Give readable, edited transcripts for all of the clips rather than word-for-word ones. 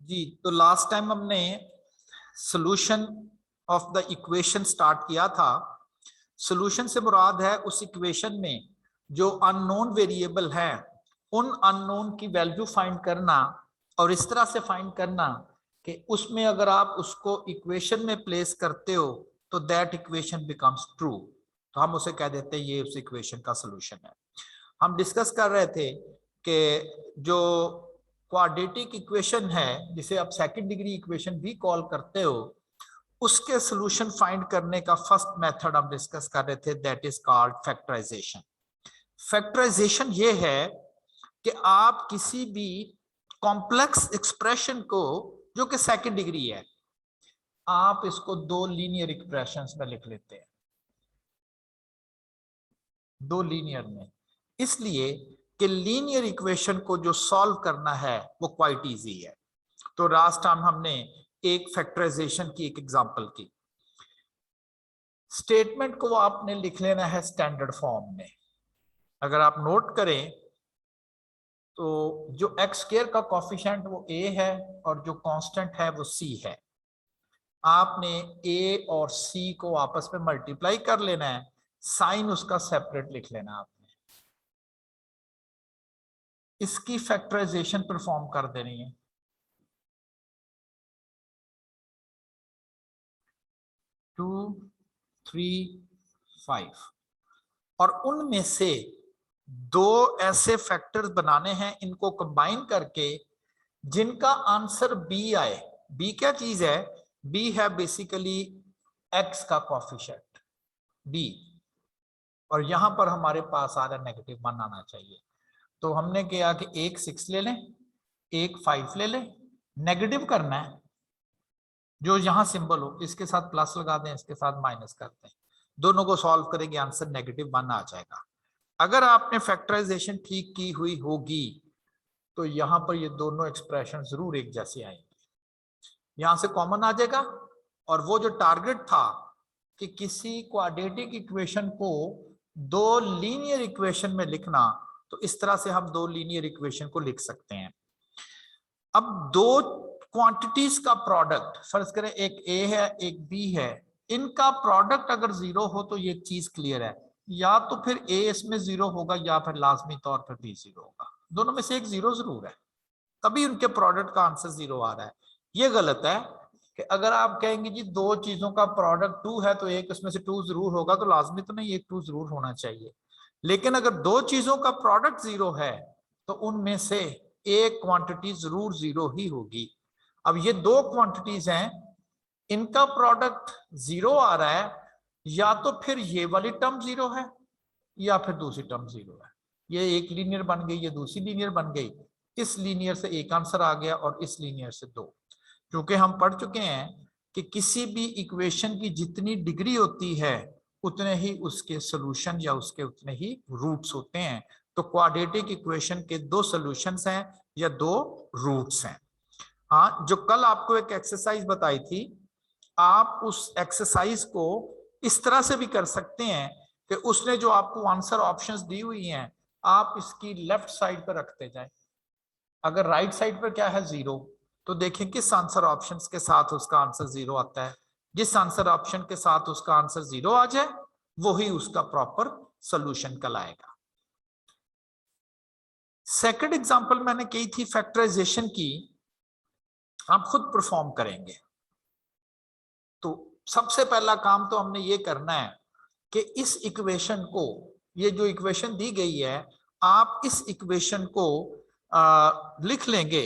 जी, तो last time हमने solution of the equation start किया था। सॉल्यूशन से मुराद है उस इक्वेशन में जो अननोन वेरिएबल है उन अननोन की वैल्यू फाइंड करना, और इस तरह से फाइंड करना कि उसमें अगर आप उसको इक्वेशन में प्लेस करते हो तो दैट इक्वेशन बिकम्स ट्रू, तो हम उसे कह देते हैं ये उस इक्वेशन का सॉल्यूशन है। हम डिस्कस कर रहे थे कि जो क्वाड्रेटिक इक्वेशन है जिसे आप सेकंड डिग्री इक्वेशन भी कॉल करते हो, उसके सॉल्यूशन फाइंड करने का फर्स्ट मेथड हम डिस्कस कर रहे थे, that is called factorization. Factorization ये है कि आप किसी भी कॉम्प्लेक्स एक्सप्रेशन को जो कि सेकंड डिग्री है, आप इसको दो लीनियर एक्सप्रेशंस में लिख लेते हैं, दो लीनियर में, इसलिए कि लीनियर इक्वेशन को जो सॉल्व करना है वो क्वाइट इजी है। तो लास्ट टाइम हमने एक फैक्टराइजेशन की एक एग्जांपल की। स्टेटमेंट को आपने लिख लेना है स्टैंडर्ड फॉर्म में। अगर आप नोट करें तो जो एक्स स्क्वायर का कॉफिशिएंट वो a है और जो कांस्टेंट है वो c है। आपने a और c को आपस में मल्टीप्लाई कर लेना है, साइन उसका सेपरेट लिख लेना आपने, इसकी फैक्टराइजेशन परफॉर्म कर देनी है। 2, 3, 5 और उनमें से दो ऐसे फैक्टर्स बनाने हैं, इनको कंबाइन करके जिनका आंसर बी आए। बी क्या चीज है? बी है बेसिकली एक्स का कॉफिशिएंट बी, और यहां पर हमारे पास आ रहा नेगेटिव वन आना चाहिए। तो हमने किया कि एक 6 ले लें, एक 5 ले लें, नेगेटिव करना है जो यहां सिंबल हो, इसके साथ प्लस लगा दें, इसके साथ माइनस करते हैं, दोनों को सॉल्व करेंगे, आंसर नेगेटिव वन आ जाएगा। अगर आपने फैक्टराइजेशन ठीक की हुई होगी तो यहां पर ये दोनों एक्सप्रेशन जरूर एक जैसे आएंगे, यहां से कॉमन आ जाएगा। और वो जो टारगेट था कि किसी क्वाड्रेटिक इक्वेशन को दो लीनियर इक्वेशन में लिखना, तो इस तरह से हम दो लीनियर इक्वेशन को लिख सकते हैं। अब दो क्वांटिटीज का प्रोडक्ट फर्ज करें, एक ए है एक बी है, इनका प्रोडक्ट अगर जीरो हो तो ये चीज क्लियर है, या तो फिर ए इसमें जीरो होगा या फिर लाजमी तौर पर बी जीरो होगा, दोनों में से एक जीरो जरूर है, तभी उनके प्रोडक्ट का आंसर जीरो आ रहा है। ये गलत है कि अगर आप कहेंगे जी दो चीजों का प्रोडक्ट टू है तो एक उसमें से टू जरूर होगा, तो लाजमी तो नहीं, एक टू जरूर होना चाहिए। लेकिन अगर दो चीजों का प्रोडक्ट जीरो है तो उनमें से एक क्वांटिटी जरूर जीरो ही होगी। अब ये दो क्वांटिटीज हैं, इनका प्रोडक्ट जीरो आ रहा है, या तो फिर ये वाली टर्म जीरो है या फिर दूसरी टर्म जीरो है। ये एक लीनियर बन गई, ये दूसरी लीनियर बन गई, इस लीनियर से एक आंसर आ गया और इस लीनियर से दो। क्योंकि हम पढ़ चुके हैं कि किसी भी इक्वेशन की जितनी डिग्री होती है उतने ही उसके सॉल्यूशन या उसके उतने ही रूट्स होते हैं। तो क्वाड्रेटिक इक्वेशन के दो सॉल्यूशंस हैं या दो रूट्स हैं। हाँ, जो कल आपको एक एक्सरसाइज बताई थी, आप उस एक्सरसाइज को इस तरह से भी कर सकते हैं कि उसने जो आपको आंसर ऑप्शंस दी हुई हैं, आप इसकी लेफ्ट साइड पर रखते जाएं। अगर राइट साइड पर क्या है जीरो, तो देखें किस आंसर ऑप्शन के साथ उसका आंसर जीरो आता है। जिस आंसर ऑप्शन के साथ उसका आंसर जीरो आ जाए वही उसका प्रॉपर सोल्यूशन कहलाएगा। सेकंड एग्जांपल मैंने की थी फैक्टराइजेशन की, आप खुद परफॉर्म करेंगे। तो सबसे पहला काम तो हमने ये करना है कि इस इक्वेशन को, ये जो इक्वेशन दी गई है, आप इस इक्वेशन को लिख लेंगे,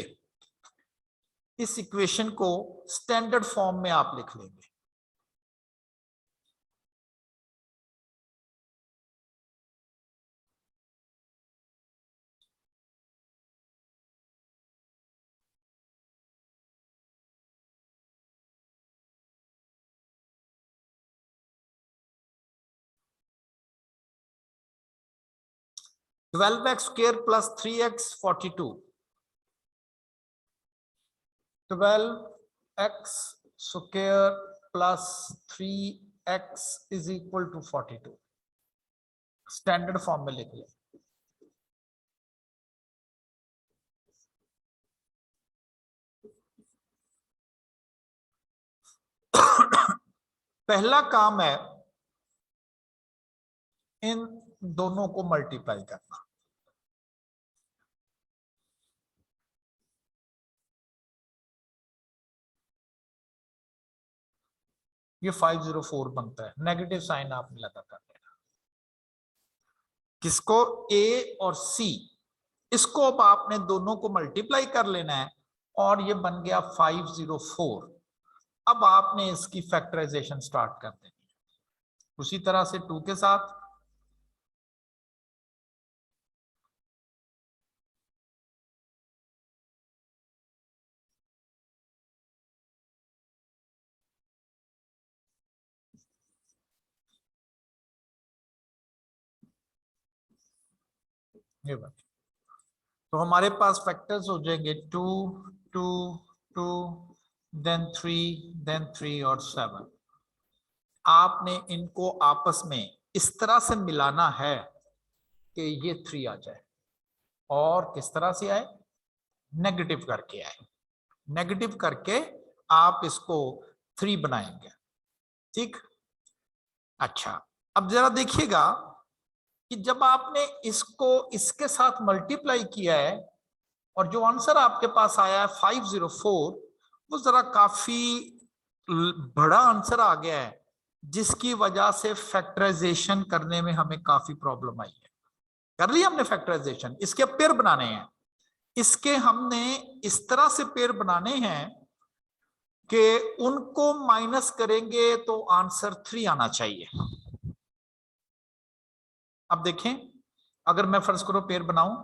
इस इक्वेशन को स्टैंडर्ड फॉर्म में आप लिख लेंगे। Twelve x square plus 3x 42, 12x square plus 3x is equal to 42, standard form में लिख लें। पहला काम है इन दोनों को मल्टीप्लाई करना। ये 504 बनता है, नेगेटिव साइन आपने लगा कर देना। किसको? ए और सी, इसको अब आपने दोनों को मल्टीप्लाई कर लेना है और ये बन गया 504। अब आपने इसकी फैक्टराइजेशन स्टार्ट कर देनी है उसी तरह से 2 के साथ। ये बात, तो हमारे पास फैक्टर्स हो जाएंगे 2 2 2 देन 3 और 7। आपने इनको आपस में इस तरह से मिलाना है कि ये 3 आ जाए, और किस तरह से आए? नेगेटिव करके आए। नेगेटिव करके आप इसको 3 बनाएंगे, ठीक। अच्छा, अब जरा देखिएगा कि जब आपने इसको इसके साथ मल्टीप्लाई किया है और जो आंसर आपके पास आया है 504, वो जरा काफी बड़ा आंसर आ गया है, जिसकी वजह से फैक्टराइजेशन करने में हमें काफी प्रॉब्लम आई है। कर लिया हमने फैक्टराइजेशन, इसके पेयर बनाने हैं। इसके हमने इस तरह से पेयर बनाने हैं कि उनको माइनस करेंगे तो आंसर 3 आना चाहिए। अब देखें, अगर मैं फर्ज करो पेयर बनाऊं,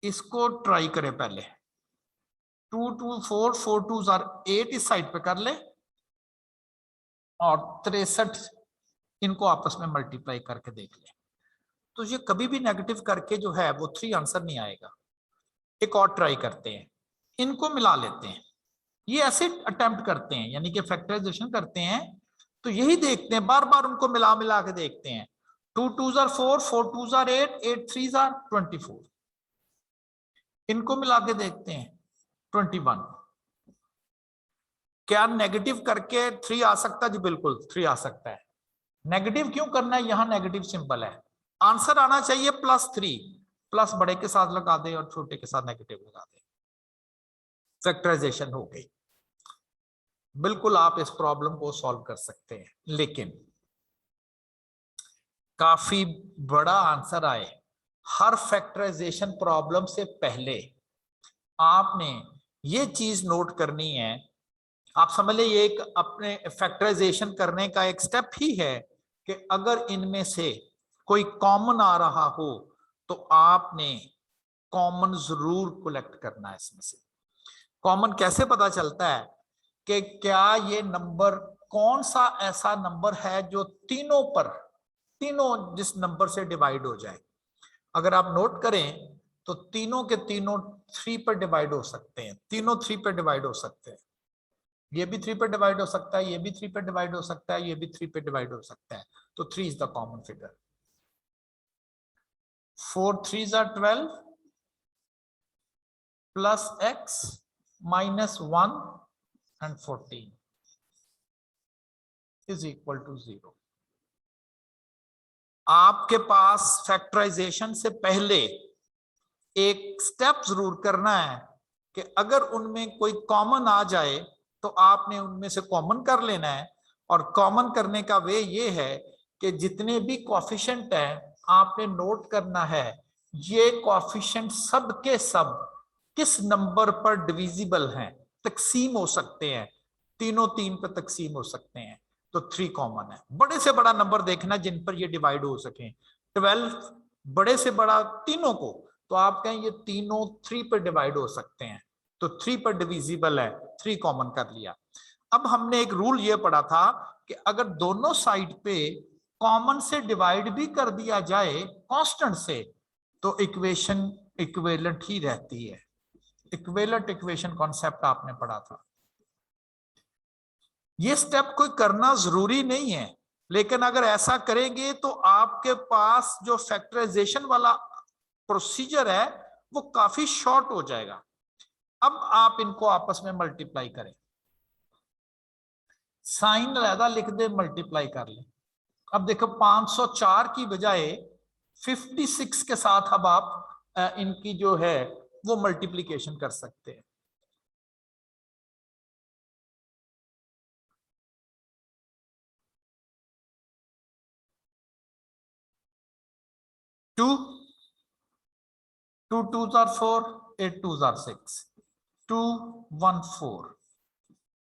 इसको ट्राई करें पहले। 2 2 4 4 2 8 इस साइड पे कर ले, और 63 इनको आपस में मल्टीप्लाई करके देख ले। तो ये कभी भी नेगेटिव करके जो है वो 3 आंसर नहीं आएगा। एक और ट्राई करते हैं, इनको मिला लेते हैं। ये ऐसे अटेम्प्ट करते हैं, यानी कि फैक्टराइजेशन करते हैं, तो यही देखते हैं, बार बार उनको मिला मिला के देखते हैं। 2 2 4 4 2 8 8 3 24। इनको मिला के देखते हैं 21। क्या नेगेटिव करके 3 आ सकता है? जी बिल्कुल 3 आ सकता है। नेगेटिव क्यों करना है? यहां नेगेटिव सिंबल है, आंसर आना चाहिए +3। प्लस बड़े के साथ लगा दे और छोटे के साथ नेगेटिव लगा दे, फैक्टराइजेशन हो गई। बिल्कुल आप इस प्रॉब्लम को सॉल्व कर सकते हैं, लेकिन काफी बड़ा आंसर आए, हर फैक्टराइजेशन प्रॉब्लम से पहले आपने ये चीज नोट करनी है। आप समझ ले, ये एक अपने फैक्टराइजेशन करने का एक स्टेप ही है कि अगर इनमें से कोई कॉमन आ रहा हो तो आपने कॉमन जरूर कलेक्ट करना है। इसमें से कॉमन कैसे पता चलता है कि क्या ये नंबर, कौन सा ऐसा नंबर है जो तीनों जिस नंबर से डिवाइड हो जाए। अगर आप नोट करें तो तीनों के तीनों 3 पर डिवाइड हो सकते हैं, तीनों 3 पर डिवाइड हो सकते हैं। ये भी 3 पर डिवाइड हो सकता है, ये भी 3 पर डिवाइड हो सकता है, ये भी 3 पर डिवाइड हो सकता है। तो 3 is the common figure. 4 3 12 plus x minus 1 and 14 is equal to 0। आपके पास फैक्टराइजेशन से पहले एक स्टेप जरूर करना है कि अगर उनमें कोई कॉमन आ जाए तो आपने उनमें से कॉमन कर लेना है। और कॉमन करने का वे ये है कि जितने भी कोएफिशिएंट हैं आपने नोट करना है, ये कोएफिशिएंट सब के सब किस नंबर पर डिविजिबल हैं, तकसीम हो सकते हैं, तीनों 3 पर तकसीम हो सकते हैं। तो 3 कॉमन है। बड़े से बड़ा नंबर देखना जिन पर ये डिवाइड हो सके। 12 बड़े से बड़ा तीनों को, तो आप कहें ये तीनों 3 पर डिवाइड हो सकते हैं, तो 3 पर डिविजिबल है, 3 कॉमन कर लिया। अब हमने एक रूल ये पढ़ा था कि अगर दोनों साइड पे कॉमन से डिवाइड भी कर दिया जाए कांस्टेंट से, तो इक्वेशन इक्विवेलेंट ही रहती है। इक्विवेलेंट इक्वेशन कॉन्सेप्ट आपने पढ़ा था। ये स्टेप कोई करना जरूरी नहीं है, लेकिन अगर ऐसा करेंगे तो आपके पास जो फैक्टराइजेशन वाला प्रोसीजर है वो काफी शॉर्ट हो जाएगा। अब आप इनको आपस में मल्टीप्लाई करें। साइन अलहदा लिख दे, मल्टीप्लाई कर ले। अब देखो 504 की बजाय 56 के साथ अब आप इनकी जो है वो मल्टीप्लीकेशन कर सकते हैं। To 2 2s are 4, 8 2s are 6, 2 1 4,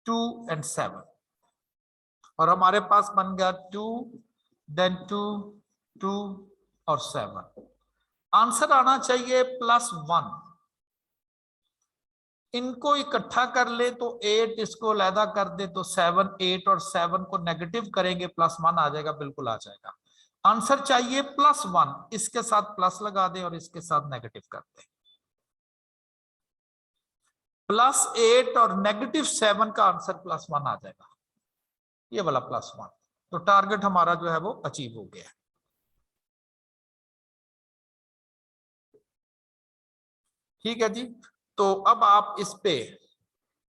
2 and 7, और हमारे पास बन गया 2 देन 2 2 और 7। आंसर आना चाहिए +1। इनको इकट्ठा कर ले तो 8, इसको अलहदा कर दे तो 7, 8 और 7 को नेगेटिव करेंगे +1 आ जाएगा, बिल्कुल आ जाएगा। आंसर चाहिए +1, इसके साथ प्लस लगा दे और इसके साथ नेगेटिव कर दे। +8 और -7 का आंसर +1 आ जाएगा, ये वाला +1। तो टारगेट हमारा जो है वो अचीव हो गया। ठीक है जी। तो अब आप इस पे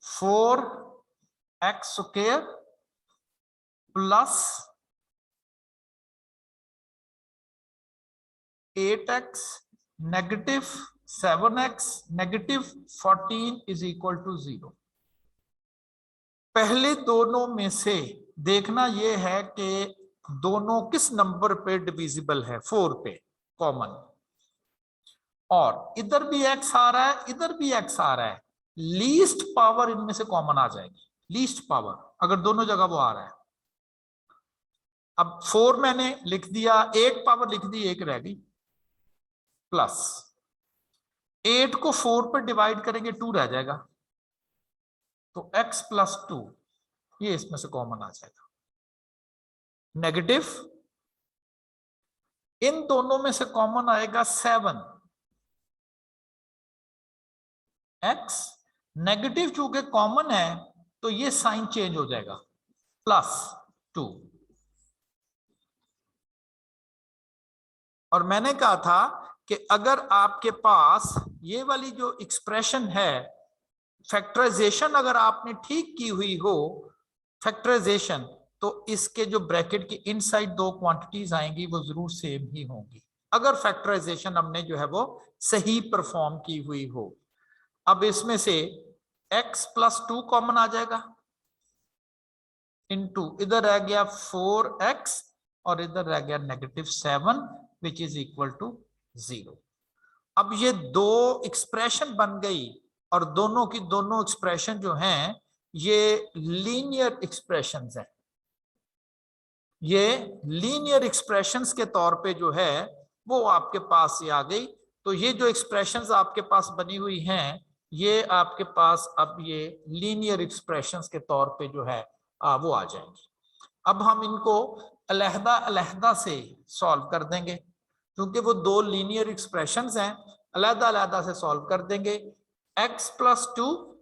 4x² plus 8x negative 7x negative 14 is equal to 0। पहले दोनों में से देखना यह है कि दोनों किस नंबर पे डिविजिबल है, 4 पे कॉमन, और इधर भी x आ रहा है इधर भी x आ रहा है, लीस्ट पावर इनमें से कॉमन आ जाएगी। लीस्ट पावर अगर दोनों जगह वो आ रहा है, अब 4 मैंने लिख दिया, एक पावर लिख दी, एक रह गई, प्लस 8 को 4 पर डिवाइड करेंगे 2 रह जाएगा, तो x + 2 ये इसमें से कॉमन आ जाएगा। नेगेटिव इन दोनों में से कॉमन आएगा 7x, नेगेटिव चूंकि कॉमन है तो ये साइन चेंज हो जाएगा, +2। और मैंने कहा था कि अगर आपके पास ये वाली जो एक्सप्रेशन है, फैक्टराइजेशन अगर आपने ठीक की हुई हो फैक्टराइजेशन, तो इसके जो ब्रैकेट के इनसाइड दो क्वांटिटीज आएंगी वो जरूर सेम ही होंगी, अगर फैक्टराइजेशन हमने जो है वो सही परफॉर्म की हुई हो। अब इसमें से x + 2 कॉमन आ जाएगा, इनटू इधर रह गया 4x और इधर रह गया -7 विच इज इक्वल टू 0। अब ये दो एक्सप्रेशन बन गई और दोनों की दोनों एक्सप्रेशन जो हैं ये लीनियर एक्सप्रेशंस हैं। ये लीनियर एक्सप्रेशंस के तौर पे जो है वो आपके पास ये आ गई। तो ये जो एक्सप्रेशंस आपके पास बनी हुई हैं ये आपके पास अब ये लीनियर एक्सप्रेशंस के तौर पे जो है वो आ जाएंगी। अब हम इनको अलहदा अलहदा से सॉल्व कर देंगे, क्योंकि वो दो लीनियर एक्सप्रेशंस हैं, अलहदा अलहदा से सॉल्व कर देंगे। x + 2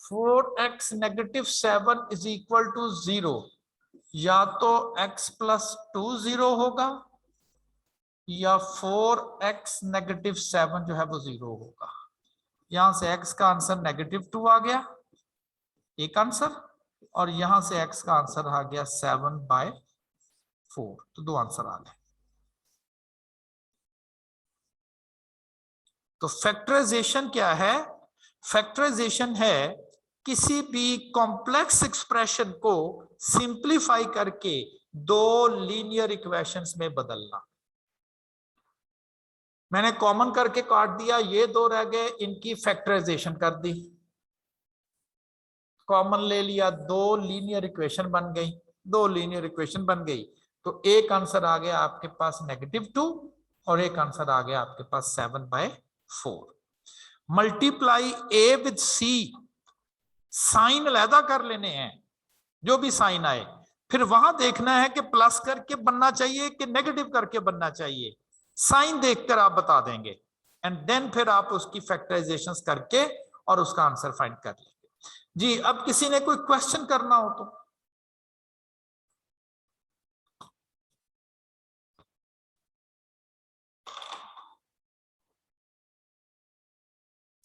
4x -7 is equal to 0, या तो x + 2 0 होगा या 4x -7 जो है वो 0 होगा। यहां से x का आंसर -2 आ गया एक आंसर, और यहां से x का आंसर आ गया 7/4, तो दो आंसर आ गए। तो फैक्टराइजेशन क्या है? फैक्टराइजेशन है किसी भी कॉम्प्लेक्स एक्सप्रेशन को सिंप्लीफाई करके दो लीनियर इक्वेशंस में बदलना। मैंने कॉमन करके काट दिया, ये दो रह गए, इनकी फैक्टराइजेशन कर दी, कॉमन ले लिया, दो लीनियर इक्वेशन बन गई, दो लीनियर इक्वेशन बन गई। तो एक आंसर आ गया आपके पास -2 और एक आंसर आ गया आपके पास 7/4। Multiply a with c, sign अलहदा कर लेने हैं, जो भी साइन आए, फिर वहां देखना है कि प्लस करके बनना चाहिए कि नेगेटिव करके बनना चाहिए, साइन देखकर आप बता देंगे, एंड देन फिर आप उसकी फैक्टराइजेशंस करके और उसका आंसर फाइंड कर लेंगे। जी, अब किसी ने कोई क्वेश्चन करना हो तो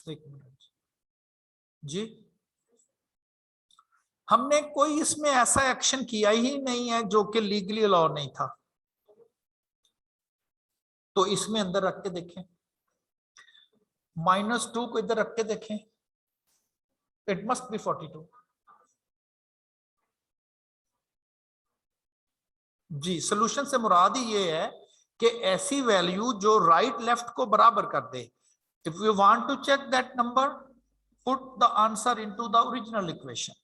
एक मिनट जी। हमने कोई इसमें ऐसा एक्शन किया ही नहीं है जो कि लीगली अलाउ नहीं था, तो इसमें अंदर रख के देखें, -2 को इधर रख के देखें, इट मस्ट बी 42। जी, सोल्यूशन से मुराद ही ये है कि ऐसी वैल्यू जो राइट लेफ्ट को बराबर कर दे। If you want to check that number, put the answer into the original equation.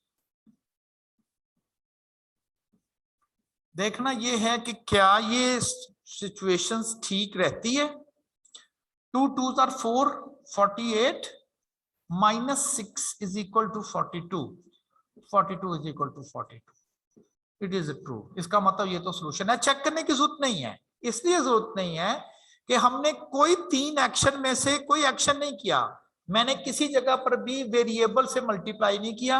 देखना ये है कि क्या ये सिचुएशंस ठीक रहती है। 2 2s are 4, 48 -6 is equal to 42, 42 is equal to 42। It is true. इसका मतलब ये तो सोल्यूशन है, चेक करने की जरूरत नहीं है। इसलिए जरूरत नहीं है कि हमने कोई 3 एक्शन में से कोई एक्शन नहीं किया। मैंने किसी जगह पर भी वेरिएबल से मल्टीप्लाई नहीं किया,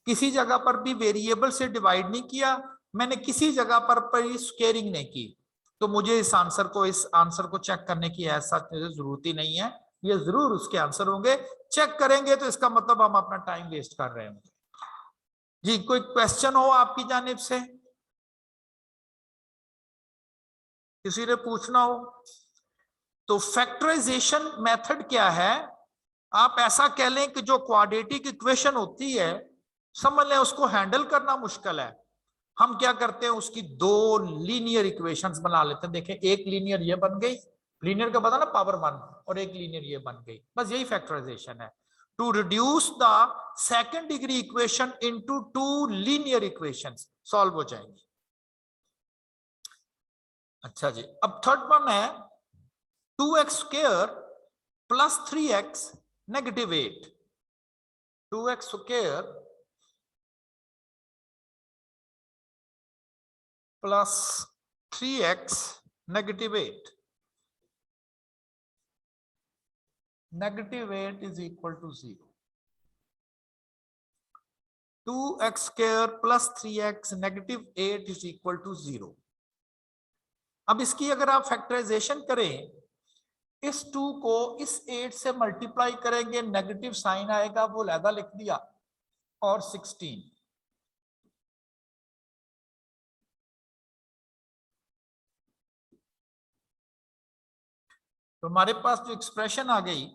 किसी जगह पर भी वेरिएबल से डिवाइड नहीं किया, मैंने किसी जगह पर स्क्वेयरिंग नहीं की। तो मुझे इस आंसर को चेक करने की ऐसा जरूरत ही नहीं है। ये जरूर उसके आंसर होंगे, चेक करेंगे तो इसका मतलब हम अपना टाइम वेस्ट कर रहे होंगे। जी, कोई क्वेश्चन हो आपकी जानिब से, किसी ने पूछना हो तो। फैक्टराइजेशन मेथड क्या है? आप ऐसा कह लें कि जो क्वाड्रेटिक इक्वेशन होती है, समझ लें उसको हैंडल करना मुश्किल है। हम क्या करते हैं, उसकी 2 लीनियर इक्वेशंस बना लेते हैं। देखें, एक लीनियर ये बन गई, लीनियर का पता ना पावर 1, और एक लीनियर ये बन गई, बस यही फैक्टराइजेशन है। To reduce the second degree equation into 2 linear equations solve हो जाएंगी। अच्छा जी, अब थर्ड वन है 2x square plus 3x negative 8। 2x square plus 3x negative 8। Negative 8 is equal to 0। 2x square plus 3x negative 8 is equal to 0। अब इसकी अगर आप फैक्टराइजेशन करें, इस 2 को इस 8 से मल्टीप्लाई करेंगे, नेगेटिव साइन आएगा, वो लहदा लिख दिया, और 16। तो हमारे पास जो एक्सप्रेशन आ गई,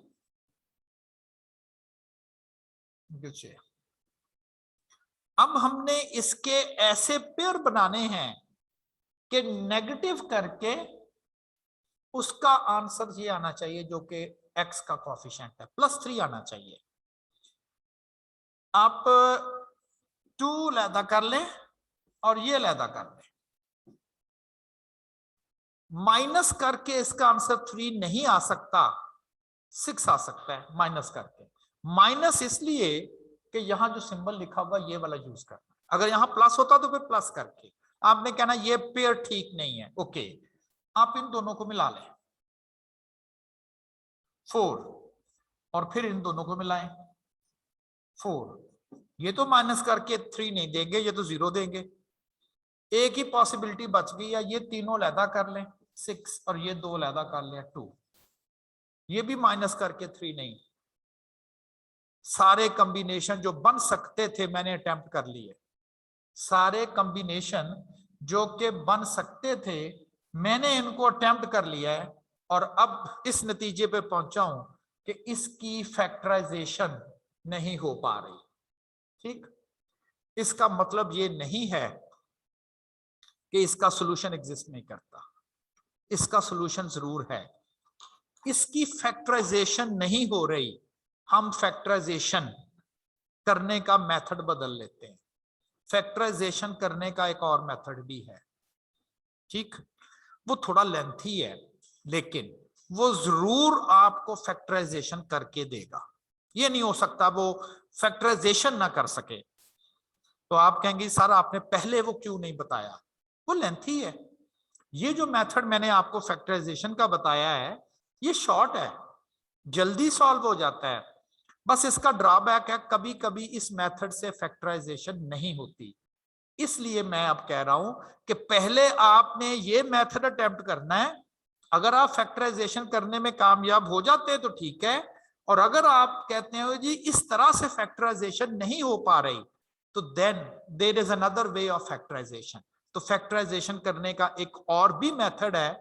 अब हमने इसके ऐसे पेयर बनाने हैं कि नेगेटिव करके उसका आंसर ये आना चाहिए जो कि x का कोएफिशिएंट है, +3 आना चाहिए। आप 2 लैदा कर लें और ये लैदा कर लें, माइनस करके इसका आंसर 3 नहीं आ सकता, 6 आ सकता है माइनस करके। माइनस इसलिए कि यहां जो सिंबल लिखा हुआ ये वाला यूज करना, अगर यहां प्लस होता तो फिर प्लस करके। आपने कहना ये पेयर ठीक नहीं है, ओके, आप इन दोनों को मिला लें 4, और फिर इन दोनों को मिलाएं 4। ये तो माइनस करके 3 नहीं देंगे, ये तो 0 देंगे। एक ही पॉसिबिलिटी बच गई है, ये तीनों लैदा कर लें 6, और ये 2 लैदा कर लें 2। ये भी माइनस करके 3 नहीं। सारे कॉम्बिनेशन जो बन सकते थे मैंने अटेम्प्ट कर लिए, सारे कॉम्बिनेशन जो कि बन सकते थे मैंने इनको अटेम्प्ट कर लिया है, और अब इस नतीजे पे पहुंचा हूं कि इसकी फैक्टराइजेशन नहीं हो पा रही। ठीक, इसका मतलब ये नहीं है कि इसका सॉल्यूशन एग्जिस्ट नहीं करता, इसका सॉल्यूशन जरूर है। इसकी फैक्टराइजेशन नहीं हो रही, हम फैक्टराइजेशन करने का मेथड बदल लेते हैं। फैक्टराइजेशन करने का एक और मेथड भी है, ठीक, वो थोड़ा लेंथी है, लेकिन वो जरूर आपको फैक्टराइजेशन करके देगा। ये नहीं हो सकता वो फैक्टराइजेशन ना कर सके। तो आप कहेंगे सर आपने पहले वो क्यों नहीं बताया, वो लेंथी है। ये जो मेथड मैंने आपको फैक्टराइजेशन का बताया है ये शॉर्ट है, जल्दी सॉल्व हो जाता है। बस इसका ड्रॉबैक है कभी कभी इस मेथड से फैक्टराइजेशन नहीं होती। इसलिए मैं अब कह रहा हूं कि पहले आपने ये मेथड अटेम्प्ट करना है। अगर आप फैक्टराइजेशन करने में कामयाब हो जाते हैं तो ठीक है, और अगर आप कहते हैं जी इस तरह से फैक्टराइजेशन नहीं हो पा रही, तो then there is another way of factorization. तो फैक्टराइजेशन करने का एक और भी मेथड है,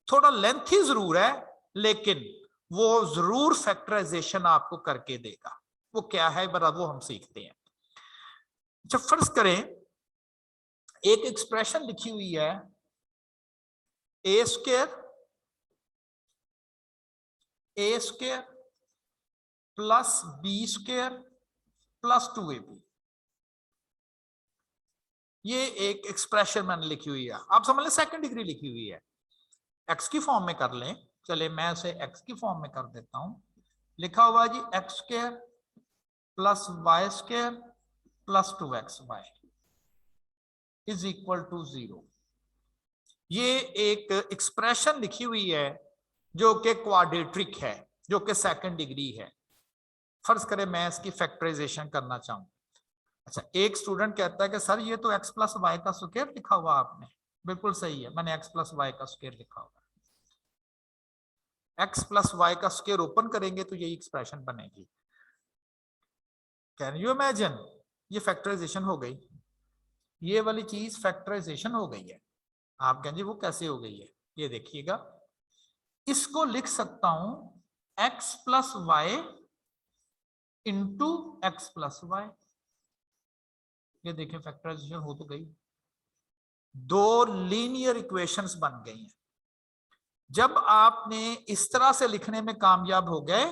थोड़ा लेंथी जरूर है लेकिन वो जरूर फैक्टराइजेशन आपको करके देगा। वो क्या है बरा, वो हम सीखते हैं। जब फर्ज करें एक एक्सप्रेशन लिखी हुई है A square plus B square plus 2ab, ये एक एक्सप्रेशन मैंने लिखी हुई है। आप समझ लें सेकंड डिग्री लिखी हुई है, एक्स की फॉर्म में कर लें। चले मैं उसे एक्स की फॉर्म में कर देता हूं। लिखा हुआ जी X square plus Y square plus 2xy is equal to 0। ये एक एक्सप्रेशन लिखी हुई है जो कि क्वाड्रेटिक है, जो कि सेकंड डिग्री है। फर्ज करें मैं इसकी फैक्टराइजेशन करना चाहूं। अच्छा, एक स्टूडेंट कहता है कि सर ये तो x प्लस वाई का स्क्वायर लिखा हुआ आपने। बिल्कुल सही है, मैंने x प्लस वाई का स्क्वायर लिखा हुआ है। x प्लस वाई का स्क्वायर ओपन करेंगे तो यही एक्सप्रेशन बनेगी। कैन यू इमेजिन, ये फैक्टराइजेशन हो गई, ये वाली चीज फैक्टराइजेशन हो गई है। आप कहें जी वो कैसे हो गई है, ये देखिएगा। इसको लिख सकता हूं x plus Y into x plus Y. ये देखिए फैक्टराइजेशन हो तो गई, दो लीनियर इक्वेशंस बन गई हैं। जब आपने इस तरह से लिखने में कामयाब हो गए,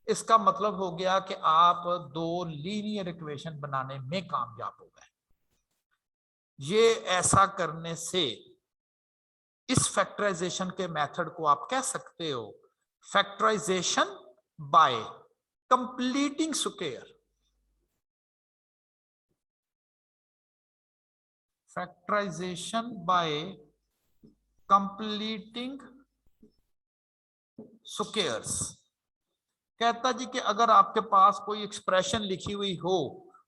इसका मतलब हो गया कि आप दो लीनियर इक्वेशन बनाने में कामयाब हो गए। ये ऐसा करने से इस फैक्टराइजेशन के मेथड को आप कह सकते हो factorization by completing square. Factorization by completing squares कहता जी कि अगर आपके पास कोई एक्सप्रेशन लिखी हुई हो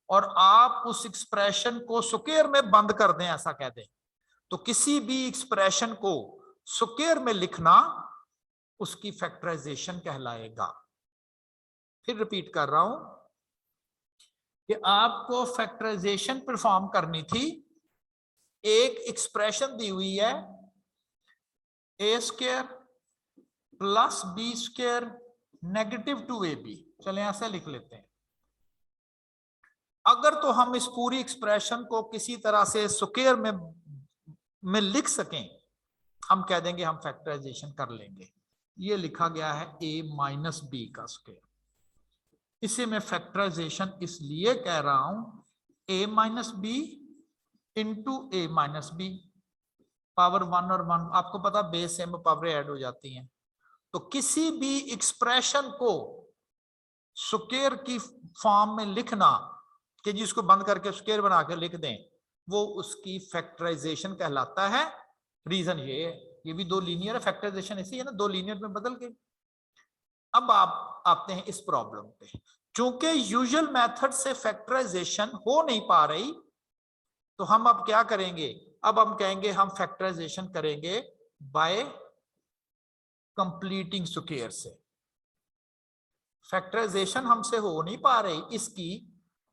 और आप उस एक्सप्रेशन को स्क्वायर में बंद कर दें, ऐसा कह दें, तो किसी भी एक्सप्रेशन को स्क्वायर में लिखना उसकी फैक्टराइजेशन कहलाएगा। फिर रिपीट कर रहा हूं कि आपको फैक्टराइजेशन परफॉर्म करनी थी। एक एक्सप्रेशन दी हुई है A square plus B square negative 2ab, चलें ऐसे लिख लेते हैं। अगर तो हम इस पूरी एक्सप्रेशन को किसी तरह से स्क्वायर में लिख सकें, हम कह देंगे हम फैक्टराइजेशन कर लेंगे। ये लिखा गया है a माइनस बी का स्क्वायर, इसे मैं फैक्टराइजेशन इसलिए कह रहा हूं a minus B into A minus B, power 1 और 1 आपको पता बेस से में पावर ऐड हो जाती हैं। तो किसी भी एक्सप्रेशन को स्क्वायर की फॉर्म में लिखना कि जिसको बंद करके स्क्वायर बना के लिख दें, वो उसकी फैक्टराइजेशन कहलाता है। रीजन ये है, ये भी दो लीनियर है, फैक्टराइजेशन ऐसी है ना, दो लीनियर में बदल गए। अब आप आते हैं इस प्रॉब्लम पे। चूंकि यूजुअल मेथड से फैक्टराइजेशन हो नहीं पा रही, तो हम अब क्या करेंगे, अब हम कहेंगे हम फैक्टराइजेशन करेंगे बाय कंप्लीटिंग स्क्वायर से। फैक्टराइजेशन हमसे हो नहीं पा रही इसकी,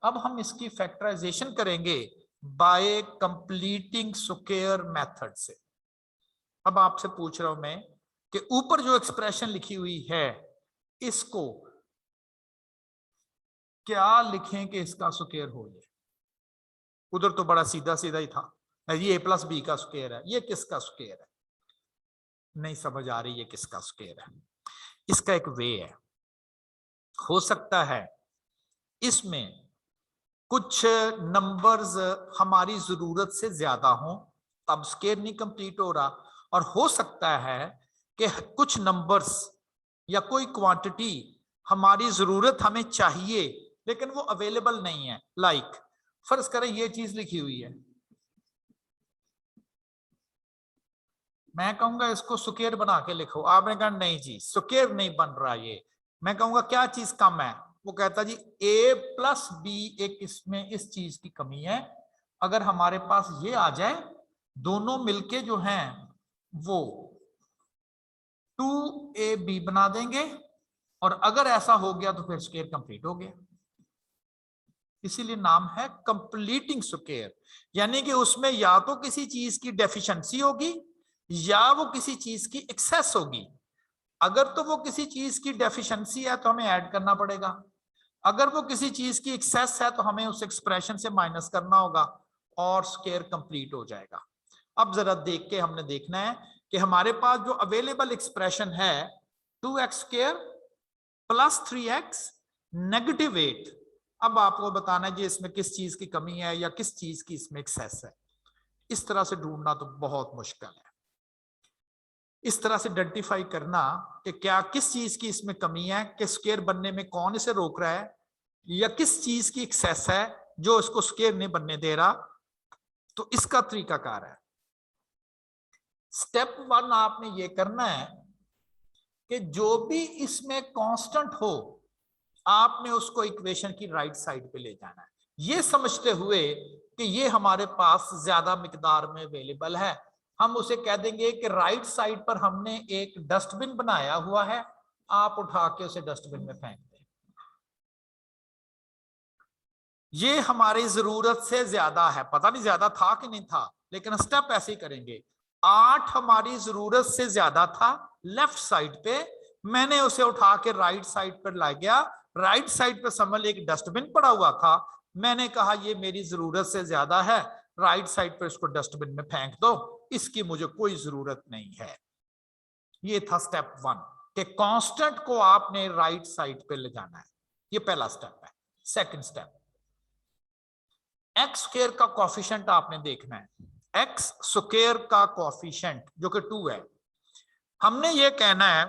अब हम इसकी फैक्टराइजेशन करेंगे बाय कंप्लीटिंग स्क्वायर मेथड से। अब आपसे पूछ रहा हूं मैं कि ऊपर जो एक्सप्रेशन लिखी हुई है इसको क्या लिखें कि इसका स्क्वायर हो जाए। उधर तो बड़ा सीधा सीधा ही था, ये a प्लस बी का स्क्वायर है, ये किसका स्क्वायर है, नहीं समझ आ रही ये किसका स्क्वायर है। इसका एक वे है, हो सकता है इसमें कुछ नंबर्स हमारी जरूरत से ज्यादा हो, तब स्क्वायर नहीं कंप्लीट हो रहा, और हो सकता है कि कुछ नंबर्स या कोई क्वांटिटी हमारी जरूरत हमें चाहिए लेकिन वो अवेलेबल नहीं है। लाइक फर्ज करें ये चीज लिखी हुई है, मैं कहूंगा इसको स्क्वायर बना के लिखो, आपने कहा नहीं जी स्क्वायर नहीं बन रहा ये। मैं कहूंगा क्या चीज कम है, वो कहता जी a प्लस बी, एक इसमें इस चीज की कमी है। अगर हमारे पास ये आ जाए, दोनों मिलके जो हैं वो 2ab बना देंगे, और अगर ऐसा हो गया तो फिर स्क्वायर कंप्लीट हो गया। इसीलिए नाम है कंप्लीटिंग स्क्वायर, यानी कि उसमें या तो किसी चीज की डेफिशिएंसी होगी या वो किसी चीज की एक्सेस होगी। अगर तो वो किसी चीज की डेफिशिएंसी है तो हमें ऐड करना पड़ेगा, अगर वो किसी चीज की एक्सेस है तो हमें उस एक्सप्रेशन से माइनस करना होगा और स्क्वायर कंप्लीट हो जाएगा। अब जरा देख के हमने देखना है कि हमारे पास जो अवेलेबल एक्सप्रेशन है 2x square plus 3x negative 8, अब आपको बताना है जी इसमें किस चीज की कमी है या किस चीज की इसमें एक्सेस है। इस तरह से ढूंढना तो बहुत मुश्किल है, इस तरह से आइडेंटिफाई करना कि क्या किस चीज की इसमें कमी है, कि स्क्वायर बनने में कौन इसे रोक रहा है, या किस चीज की एक्सेस है जो इसको स्क्वायर नहीं बनने दे रहा। तो इसका तरीकाकार है, स्टेप 1 आपने ये करना है कि जो भी इसमें कांस्टेंट हो आपने उसको इक्वेशन की राइट साइड पे ले जाना है, ये समझते हुए कि ये हमारे पास ज्यादा मिकदार में अवेलेबल है। हम उसे कह देंगे कि राइट साइड पर हमने एक डस्टबिन बनाया हुआ है, आप उठा के उसे डस्टबिन में फेंक दें। ये हमारी जरूरत से ज्यादा है, पता नहीं ज्यादा था कि नहीं था, लेकिन स्टेप ऐसे ही करेंगे। 8 हमारी जरूरत से ज्यादा था लेफ्ट साइड पे, मैंने उसे उठा के राइट साइड पर ला गया। राइट साइड पे समझ एक डस्टबिन पड़ा हुआ था, मैंने कहा ये मेरी जरूरत से ज्यादा है, राइट साइड पे इसको डस्टबिन में फेंक दो, इसकी मुझे कोई जरूरत नहीं है। ये था स्टेप 1 कि कांस्टेंट को आपने राइट साइड पे ले जाना है, ये पहला स्टेप है। सेकंड स्टेप, एक्स स्क्वायर का कोफिशिएंट आपने देखना है, एक्स स्क्वायर का कोफिशिएंट जो कि 2 है। हमने ये कहना है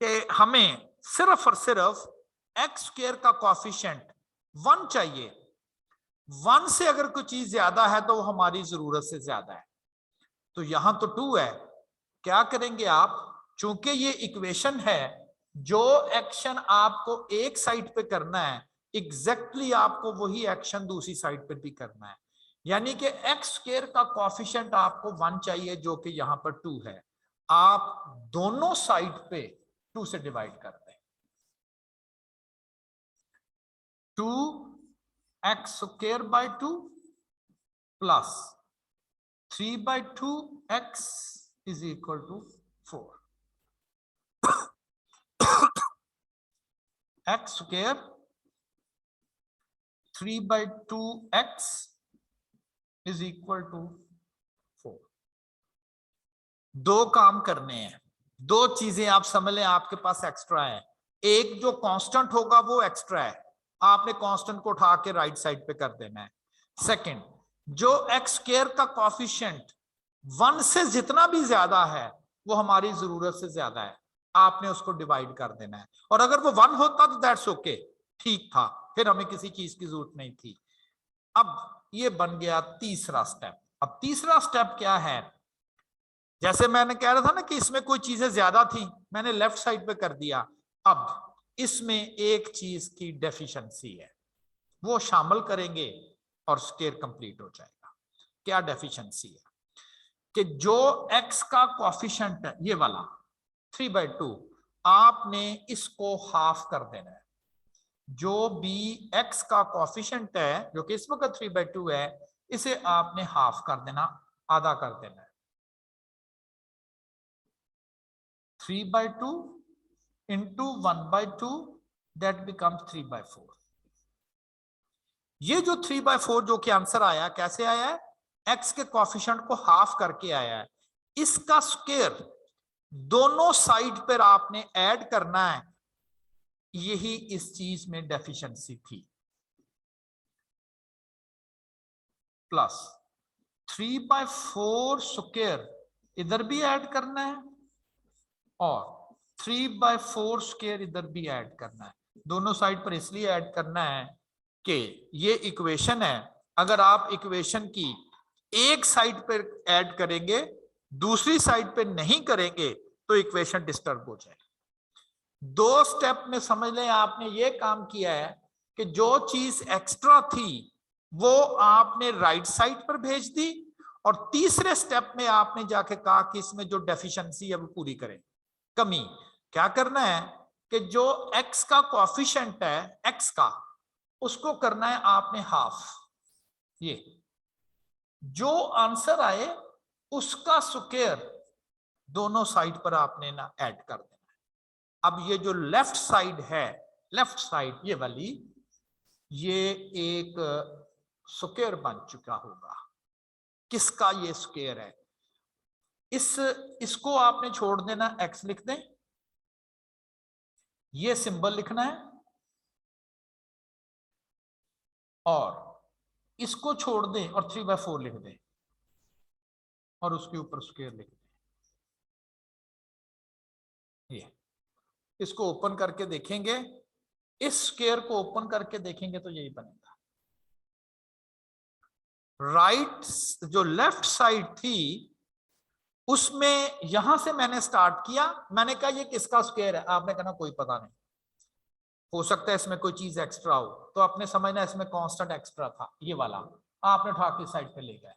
कि हमें सिर्फ और सिर्फ एक्स स्क्वायर का कोफिशिएंट 1 चाहिए, 1 से अगर कोई चीज ज्यादा है तो वो हमारी जरूरत से ज्यादा है। तो यहां तो 2 है, क्या करेंगे आप, चूंकि ये इक्वेशन है, जो एक्शन आपको एक साइड पे करना है एग्जैक्टली आपको वही एक्शन दूसरी साइड पे भी करना है, यानी कि एक्स स्क्वायर का कोफिशिएंट आपको 1 चाहिए जो कि यहां पर 2 है, आप दोनों साइड पे 2 से डिवाइड कर दें। 2x square by 2 plus 3/2x is equal to 4। x square 3/2x is equal to 4। दो काम करने हैं, दो चीजें आप समझ लें आपके पास एक्स्ट्रा है। एक जो कांस्टेंट होगा वो एक्स्ट्रा है, आपने कांस्टेंट को उठा के राइट साइड पे कर देना है। सेकंड, जो एक्स स्क्वायर का कोफिशिएंट 1 से जितना भी ज्यादा है वो हमारी जरूरत से ज्यादा है, आपने उसको डिवाइड कर देना है। और अगर वो 1 होता तो दैट्स ओके, ठीक था, फिर हमें किसी चीज की जरूरत नहीं थी। अब ये बन गया तीसरा स्टेप। अब तीसरा स्टेप क्या है, जैसे मैंने कह रहा था ना कि इसमें कोई चीजें ज्यादा थी, मैंने लेफ्ट साइड पे कर दिया। अब इसमें एक चीज की डेफिशिएंसी है, वो शामिल करेंगे और स्क्वायर कंप्लीट हो जाएगा। क्या डेफिशिएंसी है कि जो x का कोफिशिएंट है ये वाला 3/2, आपने इसको हाफ कर देना है। जो भी x का कोफिशिएंट है जो कि इस वक्त 3/2 है, इसे आपने हाफ कर देना, आधा कर देना है। 3/2 into 1/2 that becomes 3/4। ये जो 3/4 जो कि आंसर आया, कैसे आया है, x के कोफिशिएंट को हाफ करके आया है। इसका स्क्वायर दोनों साइड पर आपने ऐड करना है, यही इस चीज में डेफिशिएंसी थी। प्लस 3/4 स्क्वायर इधर भी ऐड करना है और 3/4 स्क्वायर इधर भी ऐड करना है। दोनों साइड पर इसलिए ऐड करना है कि ये इक्वेशन है, अगर आप इक्वेशन की एक साइड पर ऐड करेंगे दूसरी साइड पे नहीं करेंगे तो इक्वेशन डिस्टर्ब हो जाएगी। दो स्टेप में समझ लें आपने ये काम किया है कि जो चीज एक्स्ट्रा थी वो आपने राइट साइड पर भेज दी, और तीसरे स्टेप में आपने जाके कहा कि इसमें जो डेफिशिएंसी है वो पूरी करें। कमी क्या करना है कि जो x का कोफिशिएंट है, x का उसको करना है आपने हाफ। ये जो आंसर आए उसका स्क्वायर दोनों साइड पर आपने ना ऐड कर देना है। अब ये जो लेफ्ट साइड है, लेफ्ट साइड ये वाली, ये एक स्क्वायर बन चुका होगा। किसका ये स्क्वायर है? इसको आपने छोड़ देना, एक्स लिख दें, ये सिंबल लिखना है, और इसको छोड़ दें और 3/4 लिख दें और उसके ऊपर स्क्वायर लिख दें। ये इसको ओपन करके देखेंगे, इस स्क्वायर को ओपन करके देखेंगे तो यही बनेगा। राइट जो लेफ्ट साइड थी उसमें यहां से मैंने स्टार्ट किया, मैंने कहा ये किसका स्क्वायर है, आपने कहना कोई पता नहीं, हो सकता है इसमें कोई चीज एक्स्ट्रा हो, तो आपने समझना इसमें कांस्टेंट एक्स्ट्रा था ये वाला, आपने उठा के साइड पे ले गए।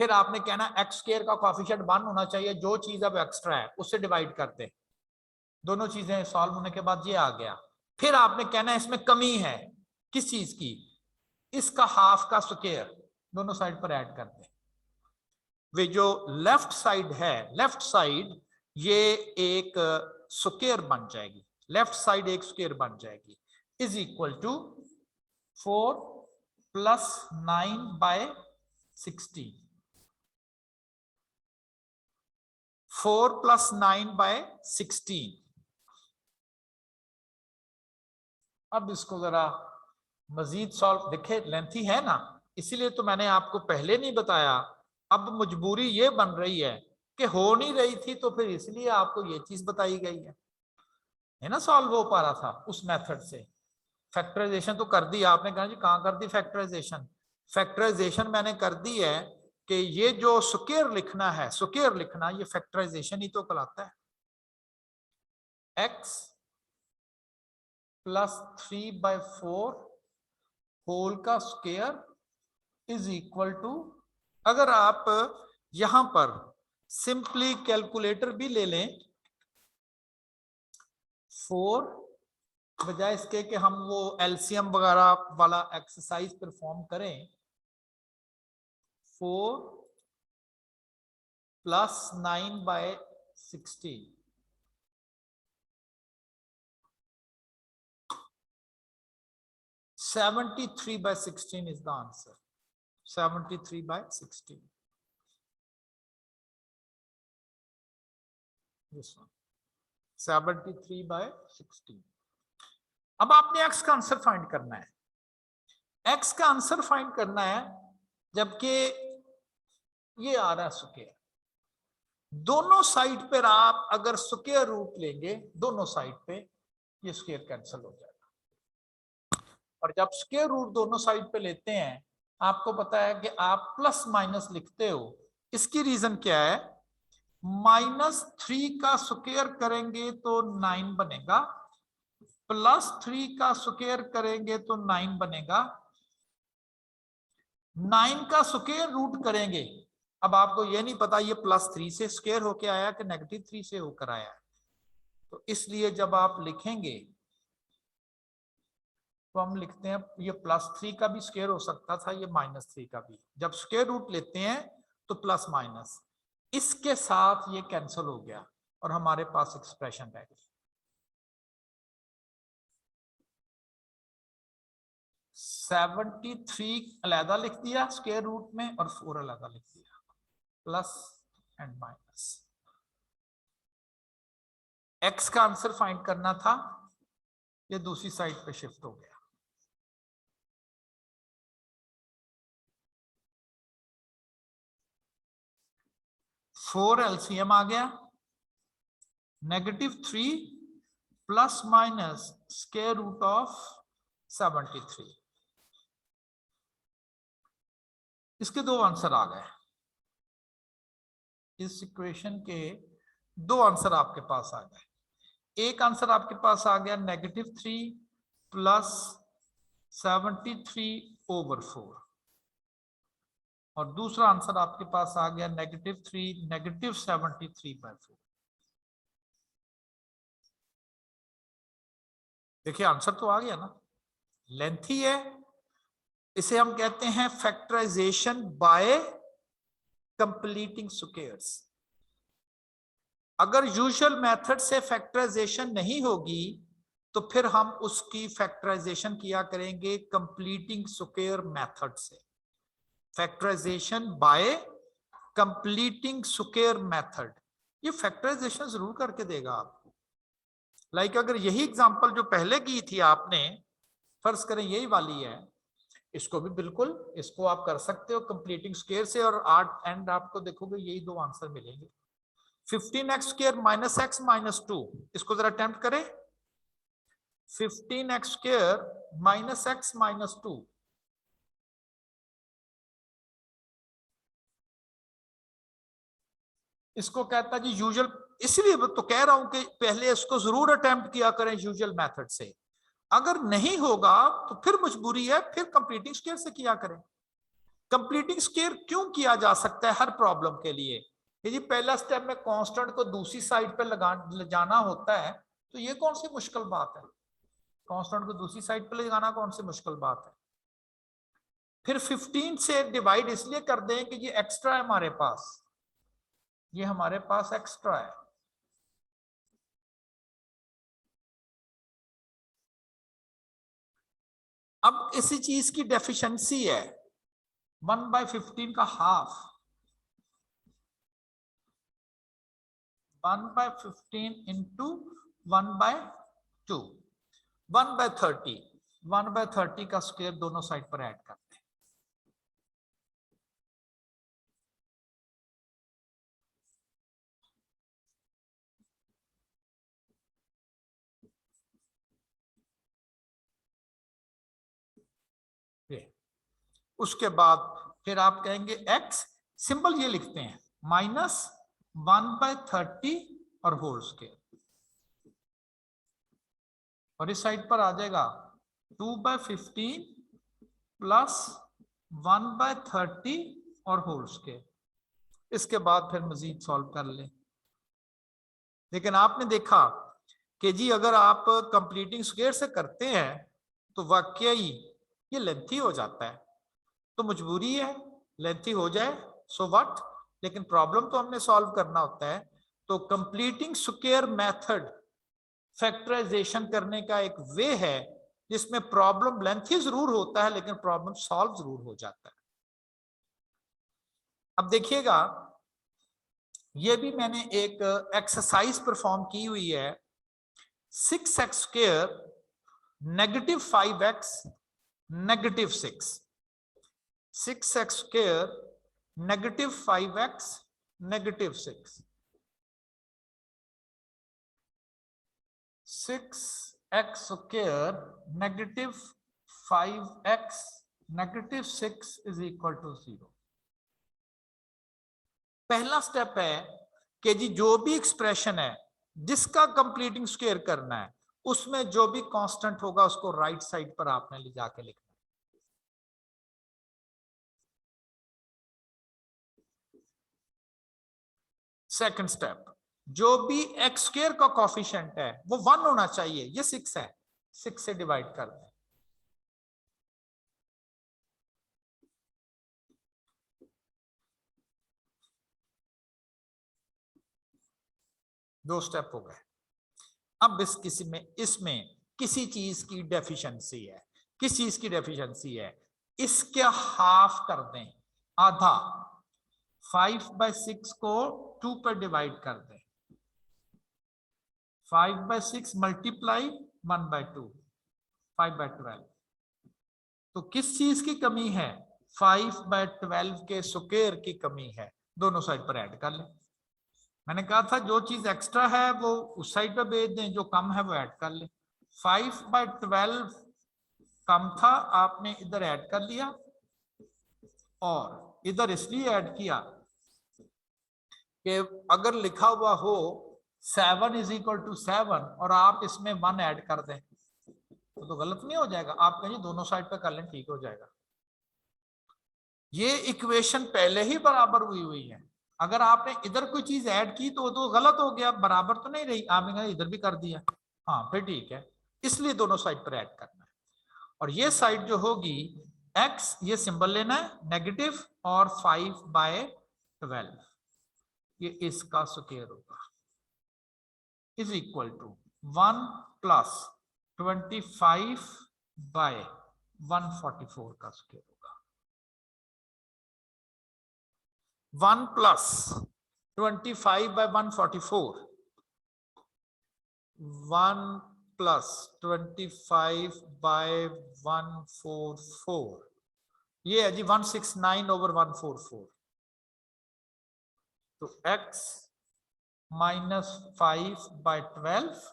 फिर आपने कहना एक्स स्क्वायर का कोएफिशिएंट 1 होना चाहिए, जो चीज अब एक्स्ट्रा है उससे डिवाइड करते, दोनों चीजें सॉल्व होने के बाद ये आ गया। फिर आपने कहना इसमें कमी है, किस चीज की, इसका हाफ का स्क्वायर, दोनों साइड पर ऐड करते हैं। वे जो लेफ्ट साइड है, लेफ्ट साइड ये एक स्क्वायर बन जाएगी, लेफ्ट साइड एक स्क्वायर बन जाएगी, इज इक्वल टू 4 + 9/16, 4 + 9/16। अब इसको जरा मजीद सॉल्व, देखे लेंथी है ना, इसीलिए तो मैंने आपको पहले नहीं बताया। अब मजबूरी ये बन रही है कि हो नहीं रही थी, तो फिर इसलिए आपको ये चीज बताई गई है ना, सॉल्व हो पा रहा था उस मेथड से। फैक्टराइजेशन तो कर दी आपने, कहा जी कहाँ कर दी फैक्टराइजेशन, फैक्टराइजेशन मैंने कर दी है कि ये जो स्क्वायर लिखना है, स्क्वायर लिखना, ये फैक्टराइजेशन ही तो कहलाता है। x + 3/4 होल का स्क्वायर इज इक्वल टू, अगर आप यहां पर सिंपली कैलकुलेटर भी ले लें, 4 बजाय इसके कि हम वो एलसीएम वगैरह वाला एक्सरसाइज परफॉर्म करें, 4 + 9/16, 73/16 is the answer. 73/16. This one. 73/16. अब आपने x का आंसर फाइंड करना है, x का आंसर फाइंड करना है, जबकि ये आ रहा है स्क्वायर, दोनों साइड पर आप अगर स्क्वायर रूट लेंगे, दोनों साइड पे ये स्क्वायर कैंसिल हो जाएगा। और जब स्क्वायर रूट दोनों साइड पे लेते हैं, आपको पता है कि आप प्लस माइनस लिखते हो, इसकी रीजन क्या है, -3 का स्क्वायर करेंगे तो 9 बनेगा, +3 का स्क्वायर करेंगे तो 9 बनेगा, 9 का स्क्वायर रूट करेंगे, अब आपको ये नहीं पता ये +3 से स्क्वायर होके आया कि -3 से होकर आया है, तो इसलिए जब आप लिखेंगे तो हम लिखते हैं ये +3 का भी स्क्वायर हो सकता था, ये -3 का भी, जब स्क्वायर रूट लेते हैं तो प्लस माइनस, इसके साथ ये कैंसिल हो गया और हमारे पास एक्सप्रेशन रह गई। 73 अलहदा लिख दिया स्क्वायर रूट में और 4 अलहदा लिख दिया, प्लस एंड माइनस। एक्स का आंसर फाइंड करना था, ये दूसरी साइड पे शिफ्ट हो गया। फोर एलसीएम आ गया, -3 ± स्क्वायर रूट ऑफ 73, इसके दो आंसर आ गए, इस इक्वेशन के दो आंसर आपके पास आ गए। एक आंसर आपके पास आ गया -3 + 73/4, और दूसरा आंसर आपके पास आ गया -3 - 73/4। देखिए आंसर तो आ गया ना, लेंथी है, इसे हम कहते हैं फैक्टराइजेशन बाय कंप्लीटिंग स्क्वायर्स। अगर यूजुअल मेथड से फैक्टराइजेशन नहीं होगी तो फिर हम उसकी फैक्टराइजेशन किया करेंगे कंप्लीटिंग स्क्वायर मेथड से। Factorization by completing square method, ये फैक्टराइजेशन जरूर करके देगा आपको। लाइक अगर यही एग्जांपल जो पहले की थी आपने, फर्ज करें यही वाली है, इसको भी बिल्कुल इसको आप कर सकते हो कंप्लीटिंग स्क्वायर से, और आर्ट एंड आपको देखोगे यही दो आंसर मिलेंगे। 15x square minus x minus 2, इसको जरा अटेम्प्ट करें। 15x square minus x minus 2, इसको कहता है जी यूजुअल, इसलिए तो कह रहा हूं कि पहले इसको जरूर अटेम्प्ट किया करें यूजुअल मेथड से। अगर नहीं होगा तो फिर मजबूरी है, फिर कंप्लीटिंग स्क्वायर से किया करें। कंप्लीटिंग स्क्वायर क्यों किया जा सकता है हर प्रॉब्लम के लिए? ये जी पहला स्टेप में कांस्टेंट को दूसरी साइड पे ले जाना होता है, तो ये कौन सी मुश्किल बात है? कांस्टेंट को दूसरी साइड पे ले जाना कौन सी मुश्किल बात है? फिर 15 से डिवाइड इसलिए कर दें कि ये एक्स्ट्रा है हमारे पास, ये हमारे पास एक्स्ट्रा है। अब इसी चीज की डेफिशिएंसी है 1/15 का हाफ, 1/15 इंटू 1/2, 1/30, 1/30 का स्क्वायर दोनों साइड पर ऐड करते हैं। उसके बाद फिर आप कहेंगे x, सिंबल ये लिखते हैं माइनस 1/30 और होल स्क्वायर, और इस साइड पर आ जाएगा 2/15 प्लस 1/30 और होल स्क्वायर। इसके बाद फिर मजीद सॉल्व कर लें। लेकिन आपने देखा कि जी अगर आप कंप्लीटिंग स्क्वायर से करते हैं तो वाकई ये लेंथी हो जाता है, तो मजबूरी है लेंथी हो जाए, सो व्हाट, लेकिन प्रॉब्लम तो हमने सॉल्व करना होता है। तो कंप्लीटिंग स्क्वायर मेथड फैक्टराइजेशन करने का एक वे है जिसमें प्रॉब्लम लेंथी जरूर होता है लेकिन प्रॉब्लम सॉल्व जरूर हो जाता है। अब देखिएगा, ये भी मैंने एक एक्सरसाइज परफॉर्म की हुई है। 6x square negative 5x negative 6, 6x square negative 5x negative 6, 6x square negative 5x negative 6 is equal to 0। पहला स्टेप है कि जी जो भी एक्सप्रेशन है जिसका कंप्लीटिंग स्क्वायर करना है उसमें जो भी कांस्टेंट होगा उसको राइट साइड पर आपने ले जाके लिखना है। सेकंड स्टेप, जो भी एक्स स्क्वायर का कॉफिशिएंट है वो 1 होना चाहिए, ये 6 है, 6 से डिवाइड कर दें। दो स्टेप हो गए। अब इसमें किसी चीज की डेफिशिएंसी है, किस चीज की डेफिशिएंसी है, इसके हाफ कर दें, आधा, 5/6 को 2 पर डिवाइड कर दें, 5/6 मल्टीप्लाई 1/2, 5/12। तो किस चीज की कमी है? 5/12 के स्क्वायर की कमी है, दोनों साइड पर ऐड कर लें। मैंने कहा था जो चीज एक्स्ट्रा है वो उस साइड पर भेज दें, जो कम है वो ऐड कर लें। 5/12 कम था, आपने इधर ऐड कर लिया, और इधर इसलिए ऐड किया कि अगर लिखा हुआ हो 7 इज इक्वल टू 7 और आप इसमें 1 ऐड कर दें तो गलत नहीं हो जाएगा? आप कहिए दोनों साइड पे कर लें, ठीक हो जाएगा। ये इक्वेशन पहले ही बराबर हुई है, अगर आपने इधर कोई चीज ऐड की तो गलत हो गया, बराबर तो नहीं रही, आपने इधर भी कर दिया, हाँ फिर ठीक है, इसलिए दोनों साइड पर ऐड करना है। और ये साइड जो होगी x, ये सिंबल लेना है नेगेटिव, और 5/12 ये इसका स्क्वायर होगा, इज इक्वल टू 1 + 25/144 का स्क्वायर होगा। 1 + 25/144, 1 + 25/144, ये है जी 169/144। तो x - 5/12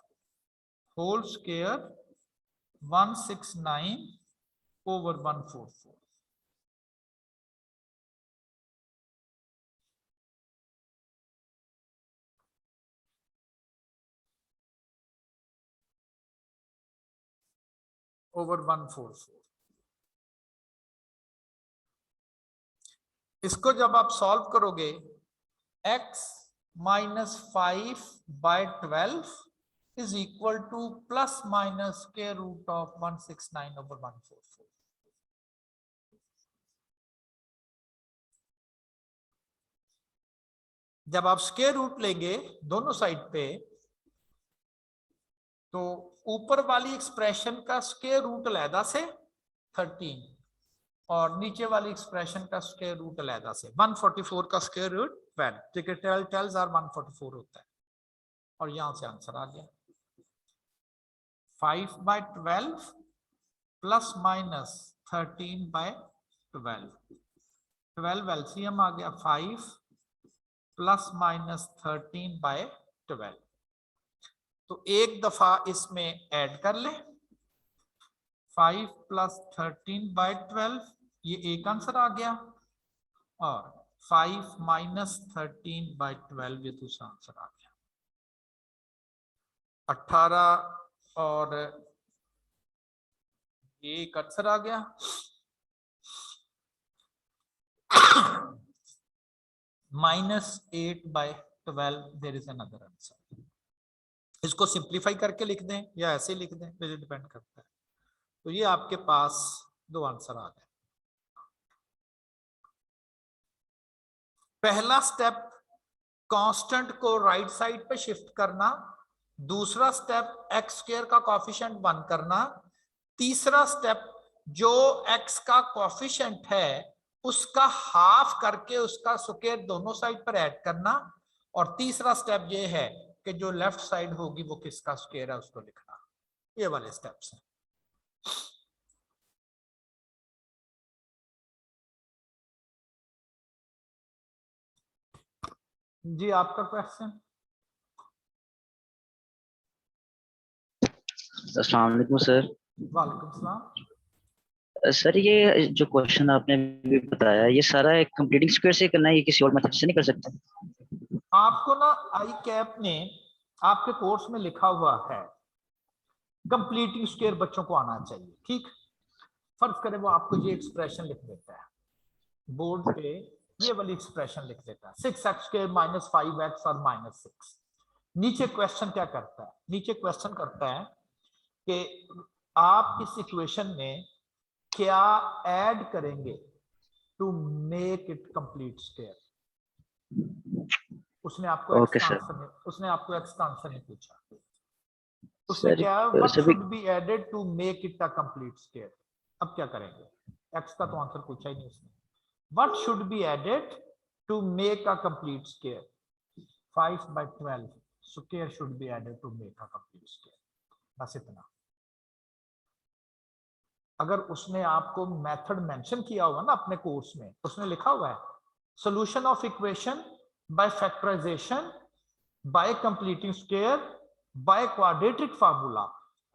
होल स्क्वायर 169/144। over 144। इसको जब आप सॉल्व करोगे x - 5/12 is equal to ± square root of 169/144। जब आप स्क्वायर रूट लेंगे दोनों साइड पे, तो ऊपर वाली एक्सप्रेशन का स्क्वायर रूट अलहदा से 13 और नीचे वाली एक्सप्रेशन का स्क्वायर रूट अलहदा से 144 का स्क्वायर रूट 12, ठीक है, 12 आर 144 होता है। और यहां से आंसर आ गया 5/12 ± 13/12, 12 एलसीएम आ गया 5 ± 13/12। तो एक दफा इसमें ऐड कर लें 5 + 13/12, ये एक आंसर आ गया, और 5 - 13/12 ये दूसरा आंसर आ गया। 18 और ये एक आंसर आ गया। -8/12 देयर इज अनदर आंसर। इसको सिंप्लीफाई करके लिख दें या ऐसे लिख दें, मुझे डिपेंड करता है। तो ये आपके पास दो आंसर आ गए। पहला स्टेप कांस्टेंट को राइट साइड पे शिफ्ट करना, दूसरा स्टेप एक्स स्क्वायर का कोएफिशिएंट 1 करना, तीसरा स्टेप जो एक्स का कोएफिशिएंट है उसका हाफ करके उसका स्क्वायर दोनों साइड पर ऐड करना, और तीसरा स्टेप ये है कि जो लेफ्ट साइड होगी वो किसका स्क्वायर है उसको लिखना। ये वाले स्टेप्स हैं। जी आपका क्वेश्चन। अस्सलाम वालेकुम सर। वालेकुम सलाम। सर ये जो क्वेश्चन आपने अभी बताया ये सारा एक कंप्लीटिंग स्क्वायर से करना है, ये किसी और मेथड से नहीं कर सकते? आपको ना आई कैप ने आपके कोर्स में लिखा हुआ है कंप्लीटिंग स्क्वायर बच्चों को आना चाहिए, ठीक। फर्ज करें वो आपको ये एक्सप्रेशन लिख देता है बोर्ड पे, ये वाली एक्सप्रेशन लिख देता है 6x² - 5x और -6। नीचे क्वेश्चन क्या करता है, नीचे क्वेश्चन करता है कि आप इस इक्वेशन में क्या ऐड करेंगे to make it complete square. उसने आपको ओके एक्स का सर। आंसर नहीं, उसने आपको एक्स का आंसर नहीं पूछा, उसने सर क्या व्हाट सभी should be added to make it a complete square. अब क्या करेंगे, एक्स का तो आंसर पूछा ही नहीं उसने। What should be added to make a complete square, 5/12 square should be added to make a complete square, बस इतना। अगर उसने आपको मेथड मेंशन किया हुआ ना अपने कोर्स में, उसने लिखा हुआ है solution of equation by factorization, by completing square, by quadratic formula,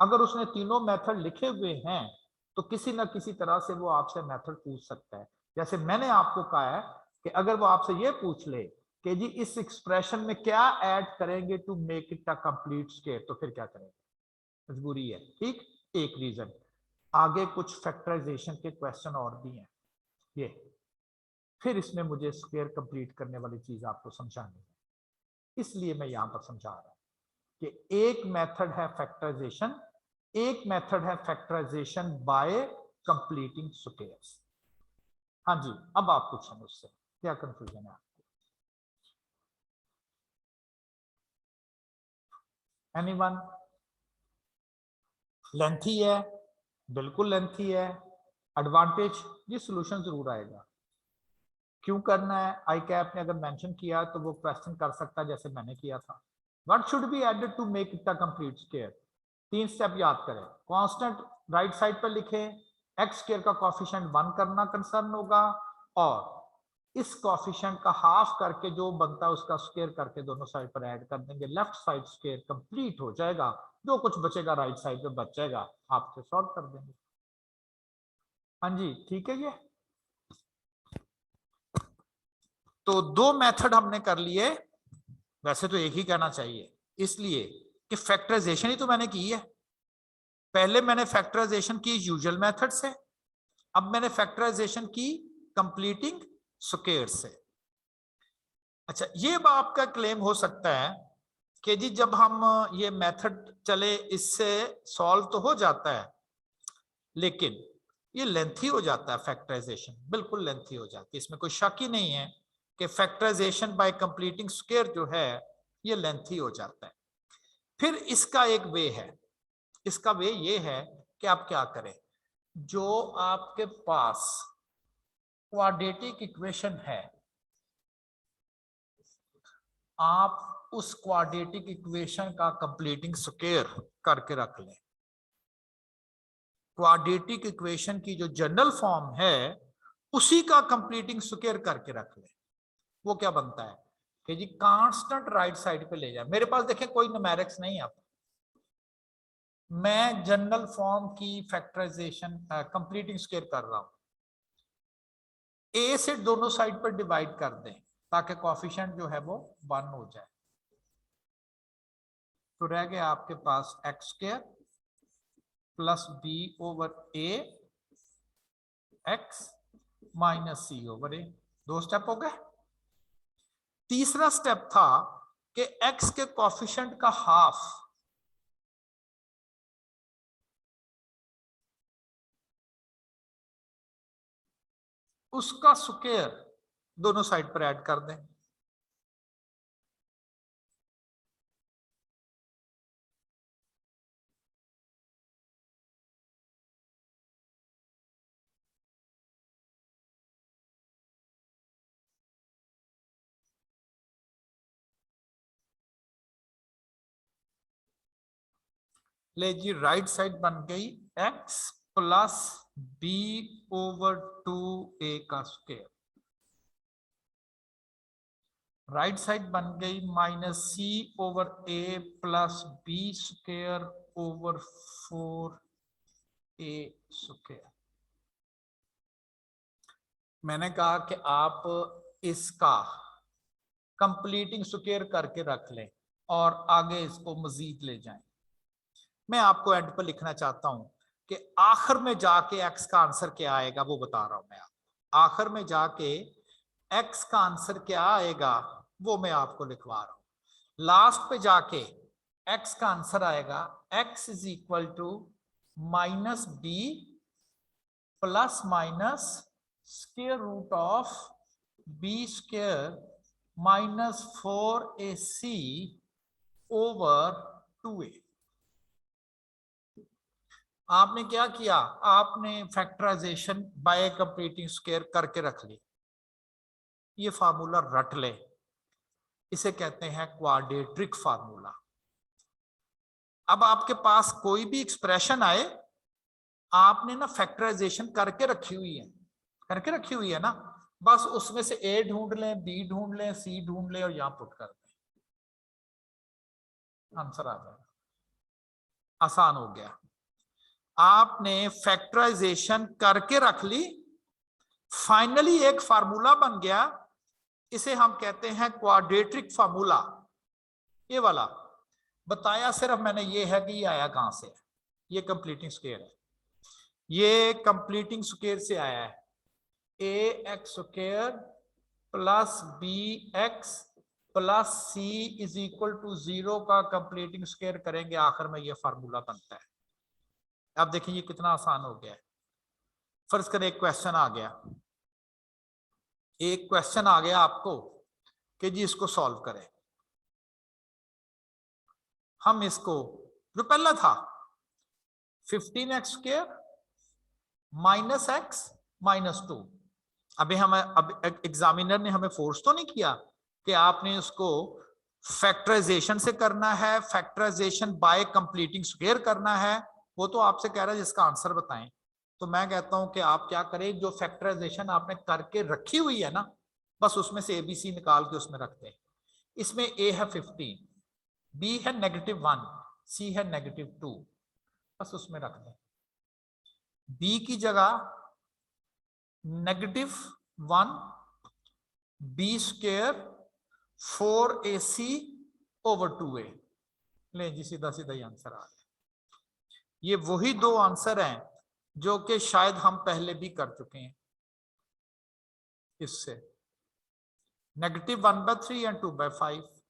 अगर उसने तीनों मेथड लिखे हुए हैं तो किसी ना किसी तरह से वो आपसे मेथड पूछ सकता है। जैसे मैंने आपको कहा है कि अगर वो आपसे ये पूछ ले कि जी इस एक्सप्रेशन में क्या ऐड करेंगे to make it a complete square, तो फिर क्या करेंगे, मजबूरी है, ठीक। एक रीजन, आगे कुछ फैक्टराइजेशन के क्वेश्चन और भी हैं, ये फिर इसमें मुझे स्क्वायर कंप्लीट करने वाली चीज आपको समझानी है, इसलिए मैं यहां पर समझा रहा हूं कि एक मेथड है फैक्टराइजेशन, एक मेथड है फैक्टराइजेशन बाय कंप्लीटिंग स्क्वायर्स। हाँ जी, अब आप पूछें मुझसे क्या कंफ्यूजन है आपको? एनीवन? लेंथी है, बिल्कुल लेंथी है। एडवांटेज, ये सॉल्यूशन जरूर आएगा। क्यों करना है? आई कैप ने अगर मेंशन किया तो वो क्वेश्चन कर सकता है जैसे मैंने किया था। What should be added to make it a complete square? 3 step याद करें। कांस्टेंट राइट साइड पर लिखें, एक्स स्क्वायर का कोएफिशिएंट 1 करना कंसर्न होगा, और इस कोएफिशिएंट का हाफ करके जो बनता है उसका स्क्वायर करके दोनों साइड पर ऐड कर देंगे। लेफ्ट साइड स्क्वायर कंप्लीट हो जाएगा, जो कुछ बचेगा राइट साइड पे बच जाएगा, आपसे सॉल्व कर देंगे। हाँ जी, ठीक है। ये तो 2 मेथड हमने कर लिए, वैसे तो एक ही कहना चाहिए, इसलिए कि फैक्टराइजेशन ही तो मैंने की है। पहले मैंने फैक्टराइजेशन की यूजुअल मेथड से, अब मैंने फैक्टराइजेशन की कंप्लीटिंग स्क्वायर से। अच्छा, ये आपका क्लेम हो सकता है कि जी जब हम ये मेथड चले इससे सॉल्व तो हो जाता है, लेकिन ये लेंथी हो जाता है फैक्टराइजेशन, बिल्कुल लेंथी हो जाती है, इसमें कोई शक ही नहीं है कि फैक्टराइजेशन बाय कंप्लीटिंग स्क्वायर जो है ये लेंथी हो जाता है। फिर इसका एक वे है, इसका वे ये है कि आप क्या करें, जो आपके पास क्वाड्रेटिक इक्वेशन है, आप उस क्वाड्रेटिक इक्वेशन का कंप्लीटिंग स्क्वायर करके रख लें। क्वाड्रेटिक इक्वेशन की जो जनरल फॉर्म है उसी का कंप्लीटिंग स्क्वायर करके रख लें। वो क्या बनता है कि जी कांस्टेंट राइट साइड पे ले जाए। मेरे पास देखें कोई न्यूमेरिक्स नहीं आता, मैं जनरल फॉर्म की फैक्टराइजेशन कंप्लीटिंग स्क्वायर कर रहा हूं। ए से दोनों साइड पर डिवाइड कर दें ताकि कोएफिशिएंट जो है वो 1 हो जाए, तो रह गया आपके पास X square plus B over A X minus C over A. 2 step हो गए। तीसरा स्टेप था कि एक्स के कोएफिशिएंट का हाफ उसका स्क्वायर दोनों साइड पर ऐड कर दें। ले जी, राइट साइड बन गई x plus B over 2a का स्क्वायर, राइट साइड बन गई minus C over A plus B square over 4a square. मैंने कहा कि आप इसका कंप्लीटिंग स्क्वायर करके रख लें और आगे इसको मजीद ले जाएं। मैं आपको एंड पर लिखना चाहता हूं कि आखिर में जाके एक्स का आंसर क्या आएगा वो बता रहा हूं मैं आपको। आखिर में जाके एक्स का आंसर क्या आएगा वो मैं आपको लिखवा रहा हूं। लास्ट पे जाके एक्स का आंसर आएगा x is equal to minus B plus minus square root of B square minus 4ac over 2a। आपने क्या किया, आपने फैक्टराइजेशन बाय कंप्लीटिंग स्क्वायर करके रख ली। ये फार्मूला रट ले, इसे कहते हैं क्वाड्रेटिक फार्मूला। अब आपके पास कोई भी एक्सप्रेशन आए, आपने ना फैक्टराइजेशन करके रखी हुई है ना, बस उसमें से ए ढूंढ लें, बी ढूंढ लें, सी ढूंढ लें और यहां पुट कर दें, आंसर आ जाएगा। आसान हो गया। आपने फैक्टराइजेशन करके रख ली, फाइनली एक फार्मूला बन गया, इसे हम कहते हैं क्वाड्रेटिक फार्मूला। ये वाला बताया सिर्फ मैंने ये है कि ये आया कहां से है, ये कंप्लीटिंग स्क्वायर है, ये कंप्लीटिंग स्क्वायर से आया है। A X square plus B X plus C is equal to 0 का कंप्लीटिंग स्क्वायर करेंगे, आखिर में ये फार्मूला बनता है। आप देखिए ये कितना आसान हो गया है। फर्ज करें एक क्वेश्चन आ गया आपको कि जी इसको सॉल्व करें। हम इसको जो पहला था 15x² -x -2, अभी एग्जामिनर ने हमें फोर्स तो नहीं किया कि आपने उसको फैक्टराइजेशन से करना है, फैक्टराइजेशन बाय कंप्लीटिंग स्क्वायर करना है, वो तो आपसे कह रहा है जिसका आंसर बताएं। तो मैं कहता हूं कि आप क्या करें, जो फैक्टराइजेशन आपने करके रखी हुई है ना, बस उसमें से ABC निकाल के उसमें रखते हैं। इसमें A है 15, B है -1, C है -2, बस उसमें रख दें। B की जगह -1 B² 4AC over 2A, ले जी सीधा सीधा ही आंसर आ गया। ये वही दो आंसर हैं जो कि शायद हम पहले भी कर चुके हैं इससे, -1/3 and 2/5,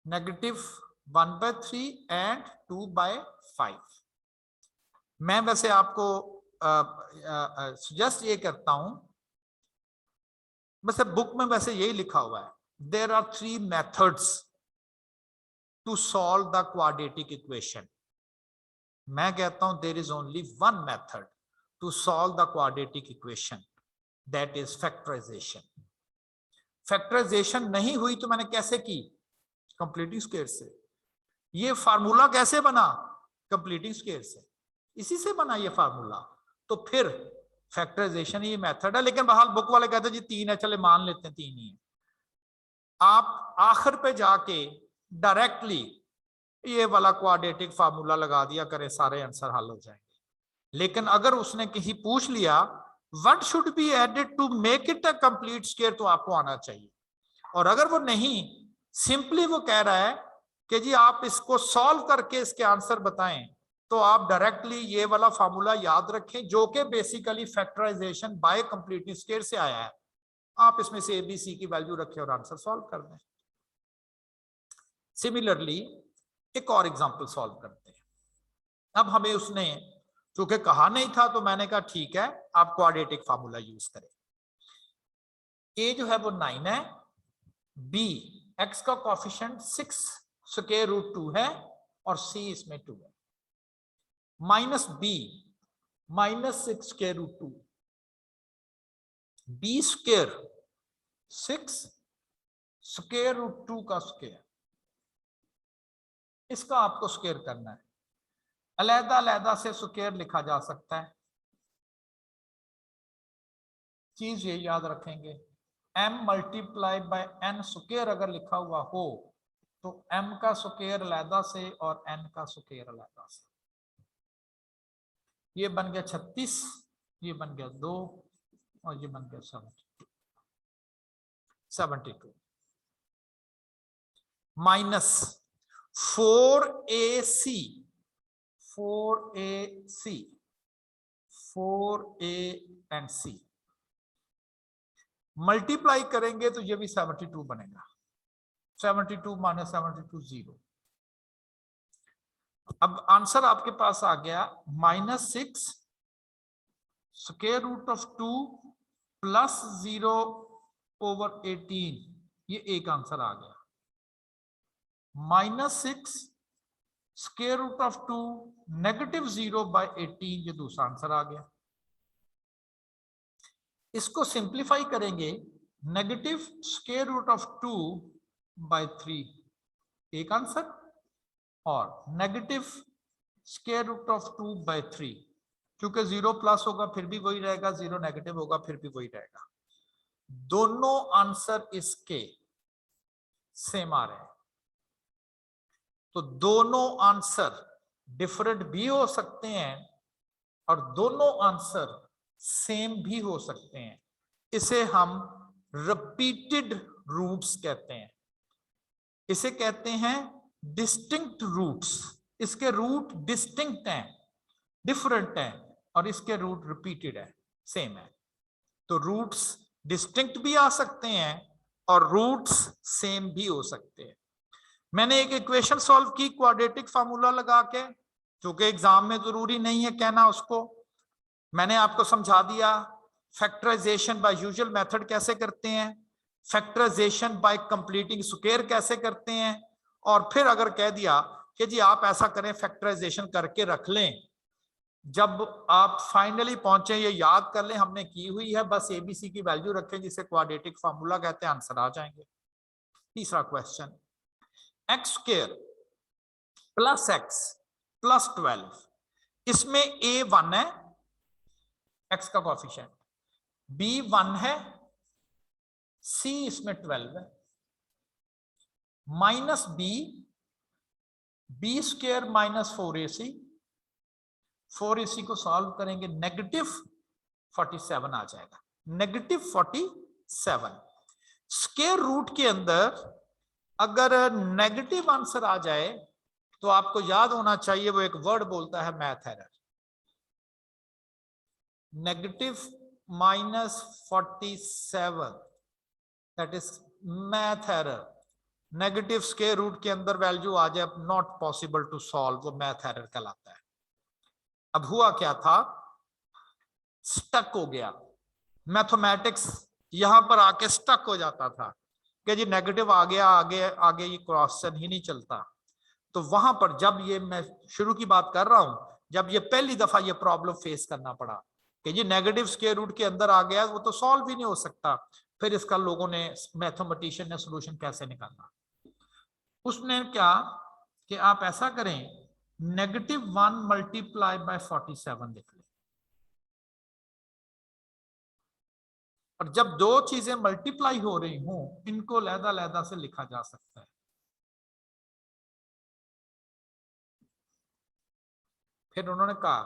-1/3 and 2/5। मैं वैसे आपको सजेस्ट ये करता हूं, वैसे बुक में वैसे यही लिखा हुआ है, there are 3 methods to solve the quadratic equation. मैं कहता हूं there is only one method to solve the quadratic equation, that is factorization. Factorization नहीं हुई तो मैंने कैसे की? कंप्लीटिंग स्क्वायर से। ये फार्मूला कैसे बना? कंप्लीटिंग स्क्वायर से, इसी से बना ये फार्मूला। तो फिर फैक्टराइजेशन ही मेथड है, लेकिन बहरहाल बुक वाले कहते हैं जी 3 है, चले मान लेते हैं 3 ही है। आप आखिर पे जाके डायरेक्टली ये वाला क्वाड्रेटिक फार्मूला लगा दिया करें, सारे आंसर हल हो जाएंगे। लेकिन अगर उसने कहीं पूछ लिया what should be added to make it a complete square, तो आपको आना चाहिए। और अगर वो नहीं, सिंपली वो कह रहा है कि जी आप इसको सॉल्व करके इसके आंसर बताएं, तो आप डायरेक्टली ये वाला फार्मूला याद रखें जो कि basically factorization by completing square से आया है। आप इसमें से ABC की वैल्यू रखें और आंसर सॉल्व कर दें। सिमिलरली एक और एग्जांपल सॉल्व करते हैं। अब हमें उसने चूंकि कहा नहीं था, तो मैंने कहा ठीक है आप क्वाड्रेटिक फार्मूला यूज करें। A जो है वो 9 है, B x का कोएफिशिएंट 6√2 है और C इसमें 2 है, -B -6√2, B² 6√2 का स्क्वायर, इसका आपको स्क्वायर करना है। अलग-अलग से स्क्वायर लिखा जा सकता है, चीज ये याद रखेंगे m × n² अगर लिखा हुआ हो तो m का स्क्वायर अलग से और n का स्क्वायर अलग से। ये बन गया 36, ये बन गया 2 और ये बन गया 72 minus 4AC 4A and C multiply करेंगे तो ये भी 72 बनेगा। 72 - 72 0। अब आंसर आपके पास आ गया -6√2 + 0/18, ये एक आंसर आ गया। -6√2 -0/18, ये दूसरा आंसर आ गया। इसको सिंप्लीफाई करेंगे, -√2/3 एक आंसर और -√2/3, क्योंकि 0 प्लस होगा फिर भी वही रहेगा, 0 नेगेटिव होगा फिर भी वही रहेगा। दोनों आंसर इसके सेम आ रहे हैं, तो दोनों आंसर डिफरेंट भी हो सकते हैं और दोनों आंसर सेम भी हो सकते हैं। इसे हम रिपीटेड रूट्स कहते हैं, इसे कहते हैं डिस्टिंक्ट रूट्स। इसके रूट डिस्टिंक्ट हैं, डिफरेंट हैं, और इसके रूट रिपीटेड है, सेम है। तो रूट्स डिस्टिंक्ट भी आ सकते हैं और रूट्स सेम भी हो सकते हैं। मैंने एक इक्वेशन सॉल्व की क्वाड्रेटिक फार्मूला लगा के, क्योंकि एग्जाम में जरूरी नहीं है कहना उसको, मैंने आपको समझा दिया। फैक्टराइजेशन बाय यूजुअल मेथड कैसे करते हैं, फैक्टराइजेशन बाय कंप्लीटिंग स्क्वायर कैसे करते हैं, और फिर अगर कह दिया कि जी आप ऐसा करें फैक्टराइजेशन करके रख लें, जब आप फाइनली पहुंचे ये याद कर लें हमने की हुई है, बस एबीसी की वैल्यू रखें जिसे क्वाड्रेटिक फार्मूला कहते हैं, आंसर आ जाएंगे। तीसरा question, x square plus x plus 12, इसमें ए 1 है एक्स का कोएफिशिएंट, बी 1 है, सी इसमें 12 है, minus B square minus 4ac, 4ac को सॉल्व करेंगे नेगेटिव 47 आ जाएगा, नेगेटिव 47। स्क्वायर रूट के अंदर अगर नेगेटिव आंसर आ जाए तो आपको याद होना चाहिए वो एक वर्ड बोलता है math error. Negative -47 that is math error. Negative square root के अंदर वैल्यू आ जाए नॉट पॉसिबल टू सॉल्व, वो मैथ एरर कहलाता है। अब हुआ क्या था, स्टक हो गया, मैथमेटिक्स यहां पर आके स्टक हो जाता था कि जी नेगेटिव आ गया, आगे आगे ये क्वेश्चन ही नहीं चलता। तो वहां पर जब ये मैं शुरू की बात कर रहा हूं, जब ये पहली दफा ये प्रॉब्लम फेस करना पड़ा कि जी नेगेटिव स्क्वायर रूट के अंदर आ गया, वो तो सॉल्व ही नहीं हो सकता, फिर इसका लोगों ने मैथमेटिशियन ने सोल्यूशन कैसे निकाला, उसने क्या कि आप ऐसा करें -1 मल्टीप्लाई बाय 47 लिख लें, और जब दो चीजें मल्टीप्लाई हो रही हों इनको लहदा से लिखा जा सकता है। फिर उन्होंने कहा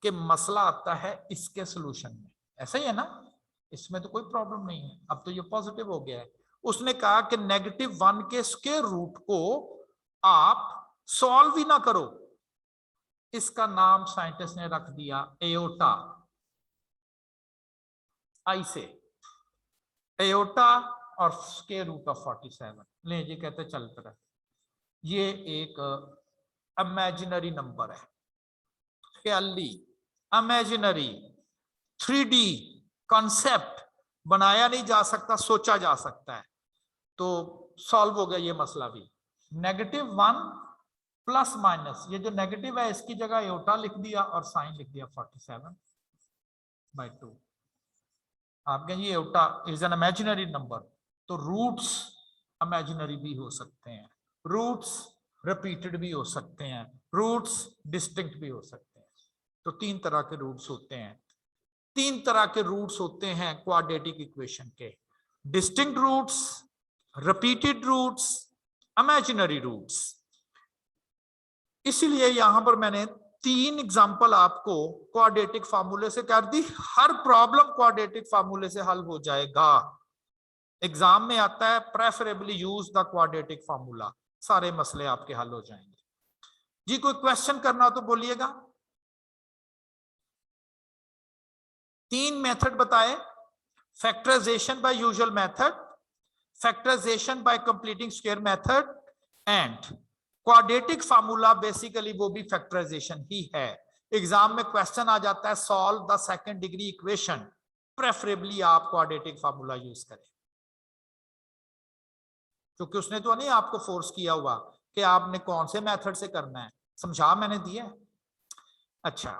कि मसला आता है इसके सॉल्यूशन में, ऐसा ही है ना, इसमें तो कोई प्रॉब्लम नहीं है, अब तो ये पॉजिटिव हो गया है। उसने कहा कि -1 के स्क्वायर रूट को आप सॉल्व ही ना करो, इसका नाम साइंटिस्ट ने रख दिया एओटा, आई से एओटा और स्क्वायर रूट ऑफ 47 ले जी कहते चल कर, ये एक इमेजिनरी नंबर है, ख्याली इमेजिनरी 3D कॉन्सेप्ट बनाया नहीं जा सकता, सोचा जा सकता है, तो सॉल्व हो गया ये मसला भी। -1 प्लस माइनस, ये जो नेगेटिव है इसकी जगह एओटा लिख दिया और साइन लिख दिया 47/2। आप कहेंगे aorta is an imaginary number, तो रूट्स इमेजिनरी भी हो सकते हैं, रूट्स रिपीटेड भी हो सकते हैं, रूट्स डिस्टिंक्ट भी हो सकते हैं। तो 3 तरह के रूट्स होते हैं, 3 तरह के रूट्स होते हैं क्वाड्रेटिक इक्वेशन के, distinct roots, repeated roots, imaginary roots. इसीलिए यहां पर मैंने 3 एग्जांपल आपको क्वाड्रेटिक फार्मूले से कर दी, हर प्रॉब्लम क्वाड्रेटिक फार्मूले से हल हो जाएगा। एग्जाम में आता है preferably use the quadratic formula, सारे मसले आपके हल हो जाएंगे। जी कोई क्वेश्चन करना तो बोलिएगा। 3 मेथड बताए, factorization by usual method, factorization by completing square method and quadratic formula, basically वो भी फैक्टराइजेशन ही है। एग्जाम में क्वेश्चन आ जाता है solve the second degree equation, preferably आप क्वाड्रेटिक फार्मूला यूज करें, क्योंकि उसने तो नहीं आपको फोर्स किया हुआ कि आपने कौन से मेथड से करना है, समझा मैंने दिया। अच्छा,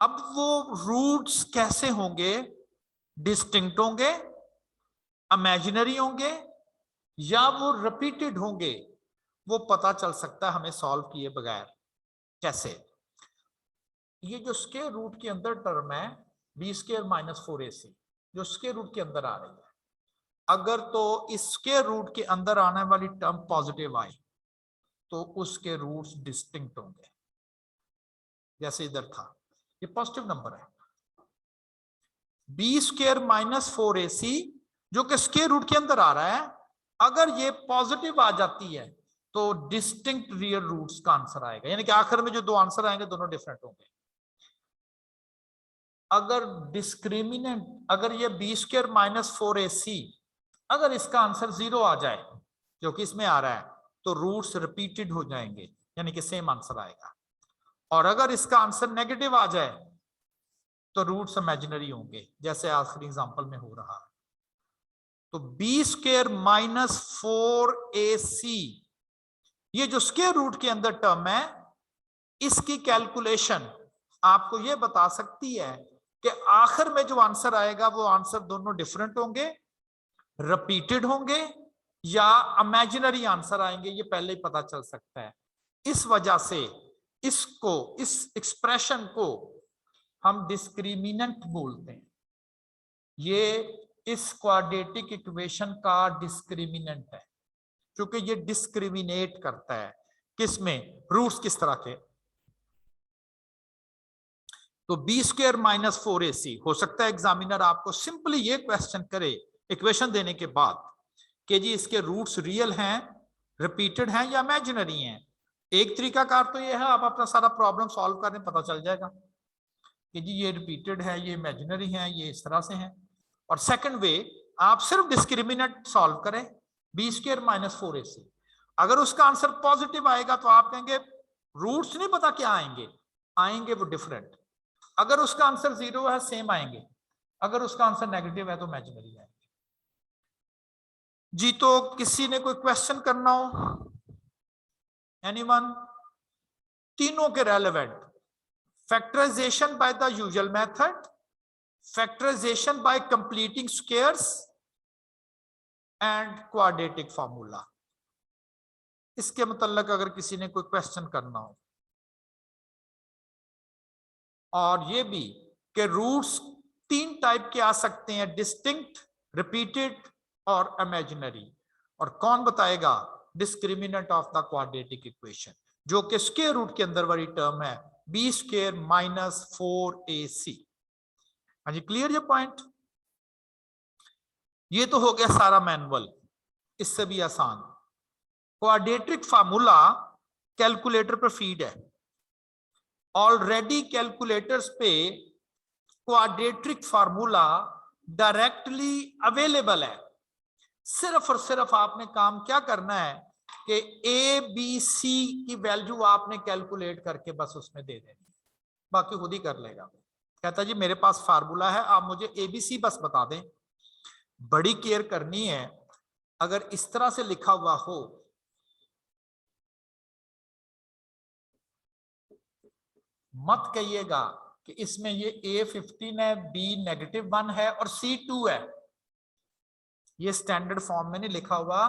अब वो रूट्स कैसे होंगे, डिस्टिंक्ट होंगे, इमेजिनरी होंगे, या वो रिपीटेड होंगे, वो पता चल सकता है हमें सॉल्व किए बगैर। कैसे, ये जो स्क्वायर रूट के अंदर टर्म है बी स्क्वायर माइनस 4ac, जो स्क्वायर रूट के अंदर आ रही है, अगर तो इस स्क्वायर रूट के अंदर आने वाली टर्म पॉजिटिव आई तो उसके रूट्स डिस्टिंक्ट होंगे। जैसे इधर था, ये पॉजिटिव नंबर है, बी स्क्वायर माइनस 4ac जो कि स्क्वायर रूट के अंदर आ रहा है, अगर ये पॉजिटिव आ जाती है तो डिस्टिंक्ट रियल रूट्स का आंसर आएगा, यानी कि आखिर में जो 2 आंसर आएंगे दोनों डिफरेंट होंगे। अगर डिस्क्रिमिनेंट, अगर ये बी स्क्वायर माइनस 4ac, अगर इसका आंसर 0 आ जाए जो कि इसमें आ रहा है, तो रूट्स रिपीटेड हो जाएंगे, यानी कि सेम आंसर आएगा। और अगर इसका आंसर नेगेटिव आ जाए तो रूट्स इमेजिनरी होंगे, जैसे आखिरी एग्जांपल में हो रहा है। तो बी स्क्वायर माइनस 4ac, ये जो स्क्वायर रूट के अंदर टर्म है, इसकी कैलकुलेशन आपको ये बता सकती है कि आखिर में जो आंसर आएगा वो आंसर दोनों डिफरेंट होंगे, रिपीटेड होंगे या इमेजिनरी आंसर आएंगे, ये पहले ही पता चल सकता है। इस वजह से इसको, इस एक्सप्रेशन को हम डिस्क्रिमिनेंट बोलते हैं। ये इस क्वाड्रेटिक इक्वेशन का डिस्क्रिमिनेंट है, क्योंकि ये डिस्क्रिमिनेट करता है किसमें, रूट्स किस तरह के। तो बी स्क्वायर माइनस 4ac, हो सकता है एग्जामिनर आपको सिंपली ये क्वेश्चन करे इक्वेशन देने के बाद कि जी इसके रूट्स रियल हैं, रिपीटेड हैं या इमेजिनरी हैं। एक तरीकाकार तो ये है, आप अपना सारा प्रॉब्लम सॉल्व करें, पता चल जाएगा कि जी ये रिपीटेड है, ये इमेजिनरी है, ये इस तरह से है। और सेकंड वे, आप सिर्फ डिस्क्रिमिनेंट सॉल्व करें, बी स्क्वायर माइनस 4ac। अगर उसका आंसर पॉजिटिव आएगा तो आप कहेंगे रूट्स नहीं पता क्या आएंगे, आएंगे वो डिफरेंट। अगर उसका आंसर 0 है, सेम आएंगे। अगर उसका आंसर नेगेटिव है तो इमेजिनरी आएंगे। जी, तो किसी ने कोई क्वेश्चन करना हो, एनीवन? तीनों के relevant, factorization by the usual method, factorization by completing squares and quadratic formula. इसके मतलब अगर किसी ने कोई क्वेश्चन करना हो, और ये भी कि रूट्स 3 टाइप के आ सकते हैं, डिस्टिंक्ट, रिपीटेड और इमेजिनरी। और कौन बताएगा? Discriminant of the quadratic equation, जो कि स्क्वायर रूट के अंदर वाली टर्म है, बी स्क्वायर माइनस 4ac। हाँ जी, क्लियर ये पॉइंट? ये तो हो गया सारा मैनुअल, इससे भी आसान। क्वाड्रेटिक फार्मूला कैलकुलेटर पर फीड है, ऑलरेडी कैलकुलेटर्स पे क्वाड्रेटिक फार्मूला डायरेक्टली अवेलेबल है। सिर्फ और सिर्फ आपने काम क्या करना है कि ए बी सी की वैल्यू आपने कैलकुलेट करके बस उसमें दे देनी, बाकी खुद ही कर लेगा। कहता जी मेरे पास फार्मूला है, आप मुझे एबीसी बस बता दें। बड़ी केयर करनी है, अगर इस तरह से लिखा हुआ हो मत कहिएगा कि इसमें ये A15 है, B -1 है और C 2 है। ये स्टैंडर्ड फॉर्म में नहीं लिखा हुआ,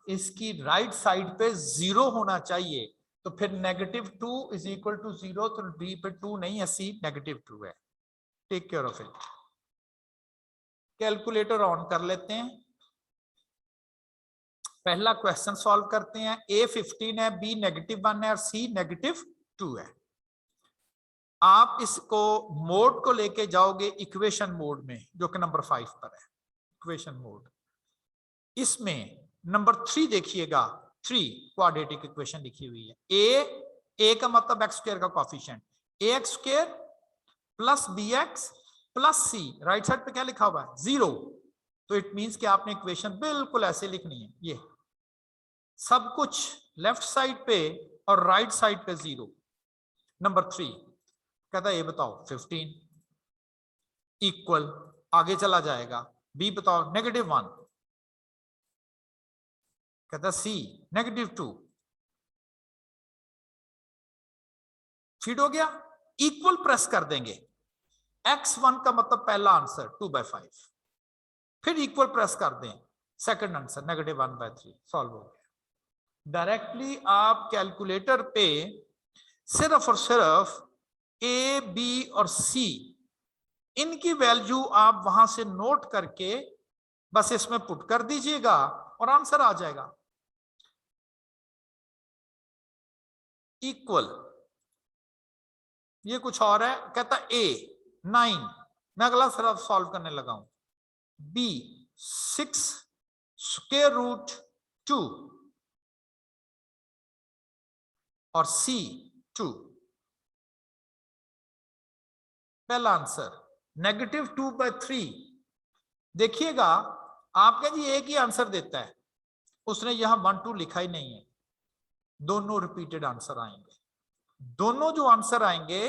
इसकी राइट साइड पे 0 होना चाहिए। तो फिर -2 इज इक्वल टू 0, तो B पे 2 नहीं है, C -2 है। Take care of it. Calculator on कर लेते हैं, पहला क्वेश्चन सॉल्व करते हैं। A15 है, B -1 है और C -2 है। आप इसको मोड को लेके जाओगे इक्वेशन मोड में, जो कि नंबर 5 पर है, इक्वेशन मोड। इसमें नंबर 3 देखिएगा, 3 क्वाड्रेटिक इक्वेशन लिखी हुई है। ए का मतलब एक्स स्क्वायर का coefficient, ax square plus bx plus c, right side पे क्या लिखा हुआ है? 0। तो इट मींस कि आपने इक्वेशन बिल्कुल ऐसे लिखनी है, ये सब कुछ लेफ्ट साइड पे और राइट साइड पे 0। नंबर 3 कहता है ये बताओ 15 इक्वल, आगे चला जाएगा, बी बताओ -1, कहता सी -2। फीड हो गया, इक्वल प्रेस कर देंगे। x1 का मतलब पहला आंसर 2/5, फिर इक्वल प्रेस कर दें, सेकंड आंसर -1/3, सॉल्व हो गया। डायरेक्टली आप कैलकुलेटर पे सिर्फ और सिर्फ ए बी और सी, इनकी वैल्यू आप वहां से नोट करके बस इसमें पुट कर दीजिएगा और आंसर आ जाएगा। इक्वल, ये कुछ और है, कहता A 9, मैं अगला सिर्फ सॉल्व करने लगा हूं। B 6 स्क्वायर रूट 2 और C 2। पहला आंसर -2/3। देखिएगा, आपका जी एक ही आंसर देता है, उसने यहां 1 2 लिखा ही नहीं है, दोनों रिपीटेड आंसर आएंगे। दोनों जो आंसर आएंगे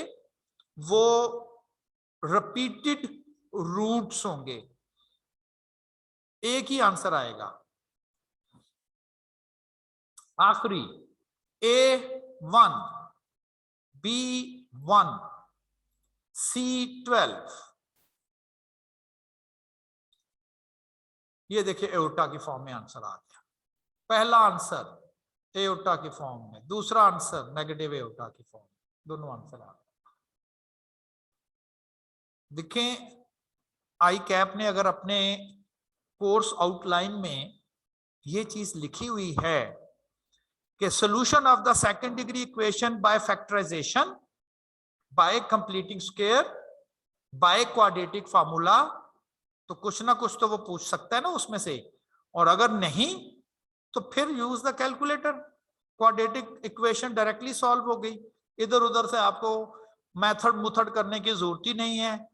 वो रिपीटेड रूट्स होंगे, एक ही आंसर आएगा। आखिरी A1, B1, C12, ये देखिए एओर्टा की फॉर्म में आंसर आ गया। पहला आंसर एओर्टा की फॉर्म में, दूसरा आंसर नेगेटिव एओर्टा की फॉर्म में, दोनों आंसर आ गए। देखें आई कैप ने अगर अपने कोर्स आउटलाइन में ये चीज लिखी हुई है कि solution of the second degree equation by factorization, by completing square, by quadratic formula, तो कुछ ना कुछ तो वो पूछ सकता है ना उसमें से। और अगर नहीं तो फिर use the calculator, quadratic equation directly solve हो गई। इधर उधर से आपको मेथड मुथड करने की जरूरत ही नहीं है।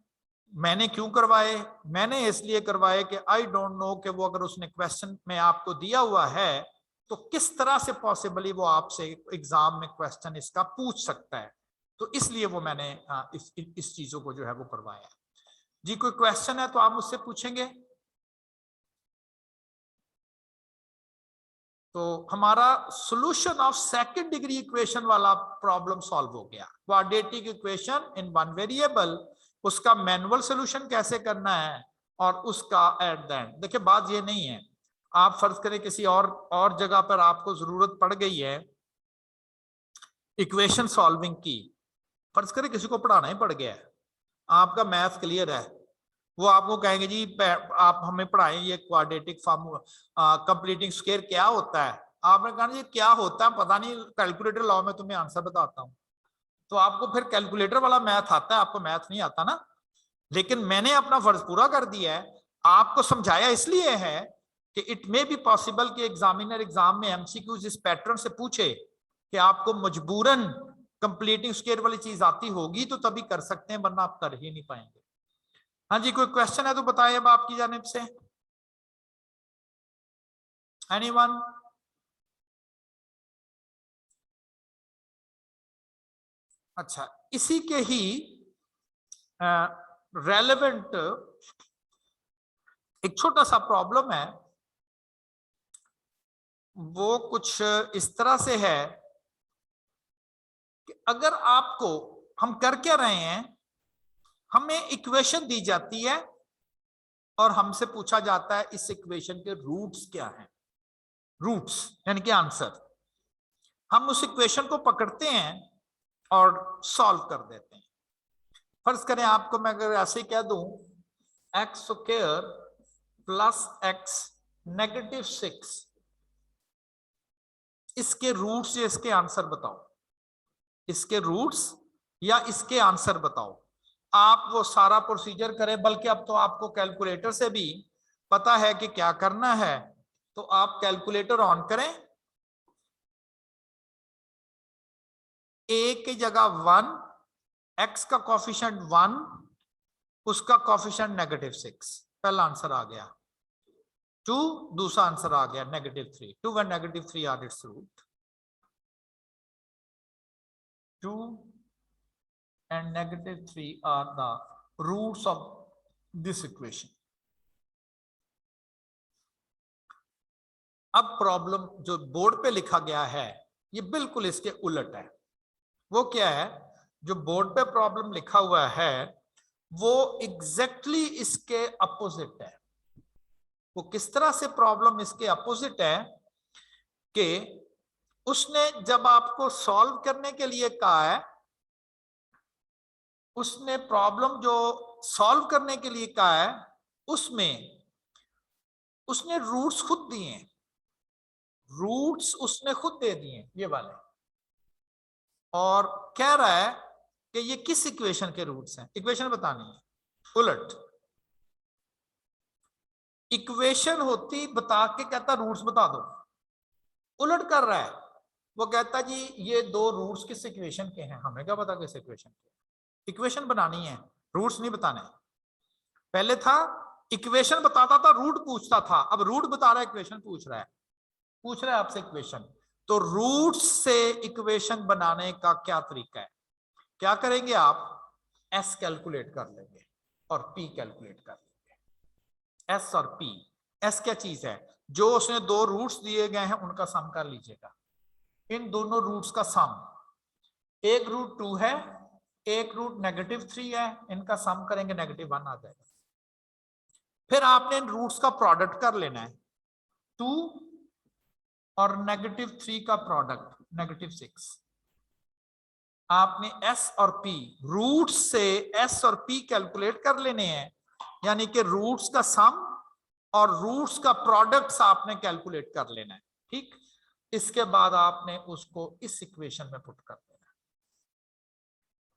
मैंने क्यों करवाए? मैंने इसलिए करवाए कि आई डोंट नो कि वो अगर उसने क्वेश्चन में आपको दिया हुआ है तो किस तरह से पॉसिबली वो आपसे एग्जाम में क्वेश्चन इसका पूछ सकता है, तो इसलिए वो मैंने इस चीजों को जो है वो करवाया। जी कोई क्वेश्चन है तो आप मुझसे पूछेंगे। तो हमारा solution of second degree equation वाला प्रॉब्लम सॉल्व हो गया। Quadratic equation in one variable, उसका मैनुअल सॉल्यूशन कैसे करना है और उसका एट द एंड। देखिए बात ये नहीं है, आप फर्ज करें किसी और जगह पर आपको जरूरत पड़ गई है इक्वेशन सॉल्विंग की, फर्ज करें किसी को पढ़ाना ही पड़ गया है, आपका मैथ क्लियर है, वो आपको कहेंगे जी आप हमें पढ़ाएं ये क्वाड्रेटिक फार्मूला कंप्लीटिंग स्क्वायर क्या होता है। आपने कहा जी क्या होता है पता नहीं, कैलकुलेटर लाओ मैं तुम्हें आंसर बताता हूँ। तो आपको फिर कैलकुलेटर वाला मैथ आता है, आपको मैथ नहीं आता ना। लेकिन मैंने अपना फर्ज पूरा कर दिया है, आपको समझाया इसलिए है कि इट मे बी पॉसिबल कि एग्जामिनर एग्जाम में एमसीक्यूज इस पैटर्न से पूछे कि आपको मजबूरन कंप्लीटिंग स्क्वायर वाली चीज आती होगी तो तभी कर सकते हैं, वरना आप कर ही नहीं पाएंगे। हाँ जी कोई क्वेश्चन है तो बताइए अब आपकी जानिब से। एनीवन? अच्छा, इसी के ही रेलेवेंट एक छोटा सा प्रॉब्लम है, वो कुछ इस तरह से है कि अगर आपको, हम कर क्या रहे हैं, हमें इक्वेशन दी जाती है और हमसे पूछा जाता है इस इक्वेशन के रूट्स क्या हैं। रूट्स यानी कि आंसर। हम उस इक्वेशन को पकड़ते हैं और सॉल्व कर देते हैं। फर्ज करें आपको मैं अगर ऐसे कह दूं x square plus x negative 6, इसके रूट्स या इसके आंसर बताओ, इसके रूट्स या इसके आंसर बताओ। आप वो सारा प्रोसीजर करें, बल्कि अब तो आपको कैलकुलेटर से भी पता है कि क्या करना है, तो आप कैलकुलेटर ऑन करें, ए की जगह 1, एक्स का कॉफिशिएंट 1, उसका कॉफिशिएंट नेगेटिव 6, पहला आंसर आ गया। 2, दूसरा आंसर आ गया negative 3। 2 and negative 3 are its root. 2 and negative 3 are the roots of this equation. अब प्रॉब्लम जो बोर्ड पे लिखा गया है ये बिल्कुल इसके उलट है। वो क्या है? जो बोर्ड पे प्रॉब्लम लिखा हुआ है वो एग्जैक्टली इसके अपोजिट है। वो किस तरह से प्रॉब्लम इसके अपोजिट है कि उसने जब आपको सॉल्व करने के लिए कहा है, उसने प्रॉब्लम जो सॉल्व करने के लिए कहा है उसमें उसने रूट्स खुद दिए हैं, रूट्स उसने खुद दे दिए ये वाले, और कह रहा है कि ये किस इक्वेशन के रूट्स हैं। इक्वेशन बतानी है, उलट इक्वेशन होती बता के कहता रूट्स बता दो, उलट कर रहा है। वो कहता जी ये दो रूट्स किस इक्वेशन के हैं, हमें क्या पता किस इक्वेशन के। इक्वेशन बनानी है, रूट्स नहीं बताने। पहले था इक्वेशन बताता था, रूट पूछता था, अब रूट बता रहा है, इक्वेशन पूछ रहा है आपसे इक्वेशन। तो रूट्स से इक्वेशन बनाने का क्या तरीका है? क्या करेंगे आप? एस कैलकुलेट कर लेंगे और पी कैलकुलेट कर लेंगे। एस और पी, एस क्या चीज है? जो उसने दो रूट्स दिए गए हैं उनका सम कर लीजिएगा। इन दोनों रूट्स का सम, एक रूट 2 है, एक रूट -3 है, इनका सम करेंगे -1 आ जाएगा। फिर आपने इन रूट्स का प्रोडक्ट कर लेना है, 2 और -3 का प्रोडक्ट -6। आपने एस और पी, रूट्स से एस और पी कैलकुलेट कर लेने हैं, यानी कि रूट्स का सम और रूट्स का प्रोडक्ट्स आपने कैलकुलेट कर लेना है। ठीक, इसके बाद आपने उसको इस इक्वेशन में पुट कर देना है।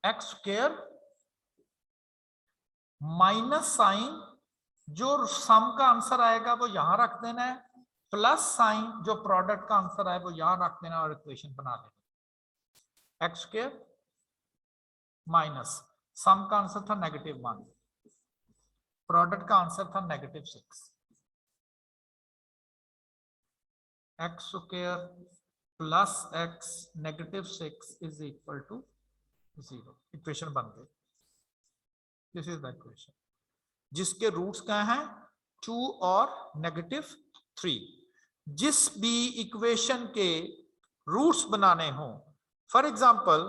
एक्स स्क्वायर माइनस साइन, जो सम का आंसर आएगा वो यहां रख देना है, प्लस साइन जो प्रोडक्ट का आंसर आए वो यहां रख देना और इक्वेशन बना लेना। एक्स स्क्वायर माइनस सम का आंसर था -1, प्रोडक्ट का आंसर था -6। X square plus x -6 is equal to 0। Equation बन गई। दिस इज द इक्वेशन जिसके रूट्स क्या हैं? 2 और -3। जिस भी इक्वेशन के रूट्स बनाने हो, फॉर एग्जांपल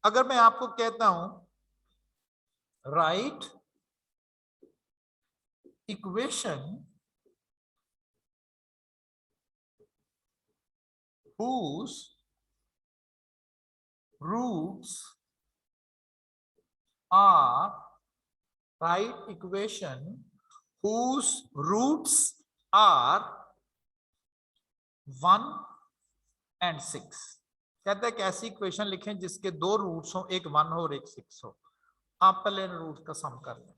अगर मैं आपको कहता हूं right equation whose roots are, write equation whose roots are 1 and 6। कहते हैं कि ऐसी इक्वेशन लिखें जिसके दो रूट्स हो, एक 1 हो और एक 6 हो। आप पहले इन रूट्स का सम कर लें,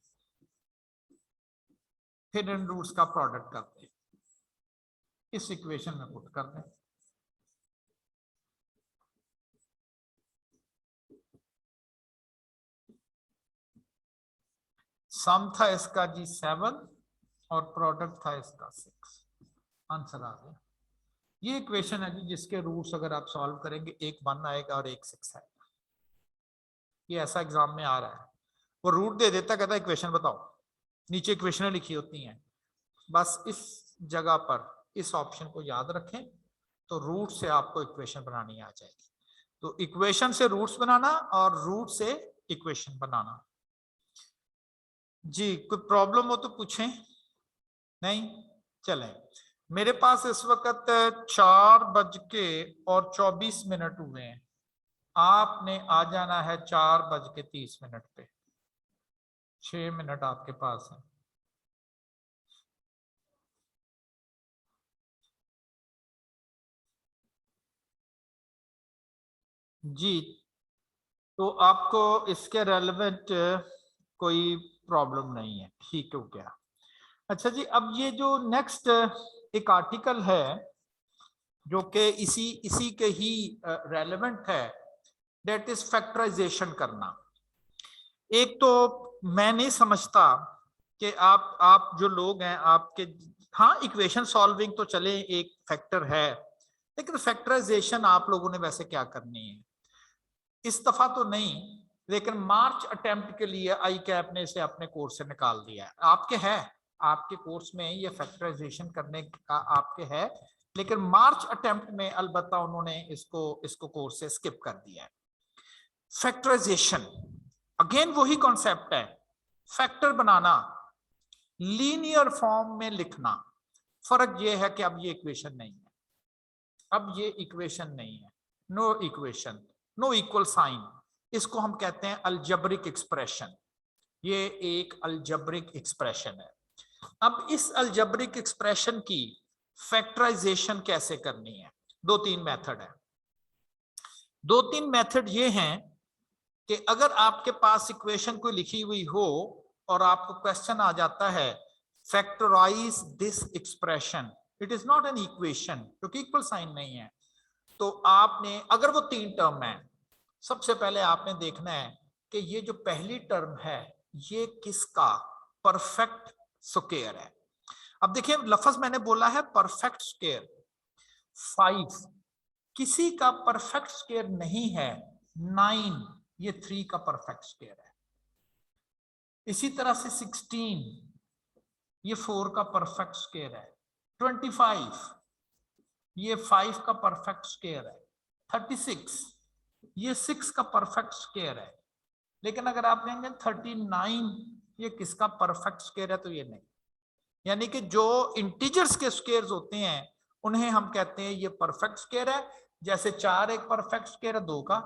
फिर इन रूट्स का प्रोडक्ट कर दें, इस इक्वेशन में पुट कर दें। सम था इसका जी 7 और प्रोडक्ट था इसका 6। आंसर आ गया। ये इक्वेशन है जी जिसके रूट्स अगर आप सॉल्व करेंगे, एक 1 आएगा और एक 6 आएगा। ये ऐसा एग्जाम में आ रहा है, वो रूट दे देता, कहता है इक्वेशन बताओ, नीचे इक्वेशनें लिखी होती हैं, बस इस जगह पर इस ऑप्शन को याद रखें तो रूट से आपको इक्वेशन बनानी आ जाएगी। तो इक्वेशन से रूट्स बनाना और रूट से इक्वेशन बनाना। जी कोई प्रॉब्लम हो तो पूछें, नहीं? चलें, मेरे पास इस वक्त 4:24 हुए हैं। आपने आ जाना है 4:30 पे। 6 मिनट आपके पास है। जी, तो आपको इसके रेलेवेंट कोई प्रॉब्लम नहीं है, ठीक हो गया। अच्छा जी, अब ये जो नेक्स्ट एक आर्टिकल है जो कि इसी के ही रेलेवेंट है, दैट इज फैक्टराइजेशन करना। एक तो मैं नहीं समझता कि आप जो लोग हैं आपके, हाँ इक्वेशन सॉल्विंग तो चले एक फैक्टर है, लेकिन फैक्टराइजेशन आप लोगों ने वैसे क्या करनी है? इस दफा तो नहीं, लेकिन मार्च अटेम्प्ट के लिए आई कैप ने इसे अपने कोर्स से निकाल दिया है। आपके है, आपके कोर्स में ये फैक्टराइजेशन करने का आपके है, लेकिन मार्च अटेम्प्ट में अलबत्ता उन्होंने इसको कोर्स से स्किप कर दिया है। फैक्टराइजेशन अगेन वही कॉन्सेप्ट है, फैक्टर बनाना, लीनियर फॉर्म में लिखना। फर्क यह है कि अब ये इक्वेशन नहीं है, अब ये इक्वेशन नहीं है, no equation, no equal sign, इसको हम कहते हैं अलजेब्रिक एक्सप्रेशन। ये एक अलजेब्रिक एक्सप्रेशन है। अब इस अलजेब्रिक एक्सप्रेशन की फैक्टराइजेशन कैसे करनी है? 2-3 मेथड है। 2-3 मेथड ये हैं कि अगर आपके पास इक्वेशन कोई लिखी हुई हो और आपको क्वेश्चन आ जाता है factorize this expression, it is not an equation क्योंकि इक्वल साइन नहीं है, तो आपने, अगर वो 3 टर्म है, सबसे पहले आपने देखना है कि ये जो पहली टर्म है ये किसका परफेक्ट स्क्वायर है। अब देखिए लफ्ज मैंने बोला है परफेक्ट स्क्वायर। 5 किसी का परफेक्ट स्क्वायर नहीं है 9, ये 3 का परफेक्ट स्क्वायर है। इसी तरह से 16, ये 4 का परफेक्ट स्क्वायर है। 25, ये 5 का परफेक्ट स्क्वायर है। 36, ये 6 का परफेक्ट स्क्वायर है। लेकिन अगर आप कहेंगे 39 ये किसका परफेक्ट स्क्वायर है, तो ये नहीं। यानी कि जो इंटीजर्स के स्क्वायर्स होते हैं उन्हें हम कहते हैं ये परफेक्ट स्क्वायर है। जैसे 4 एक परफेक्ट स्क्वायर है 2 का,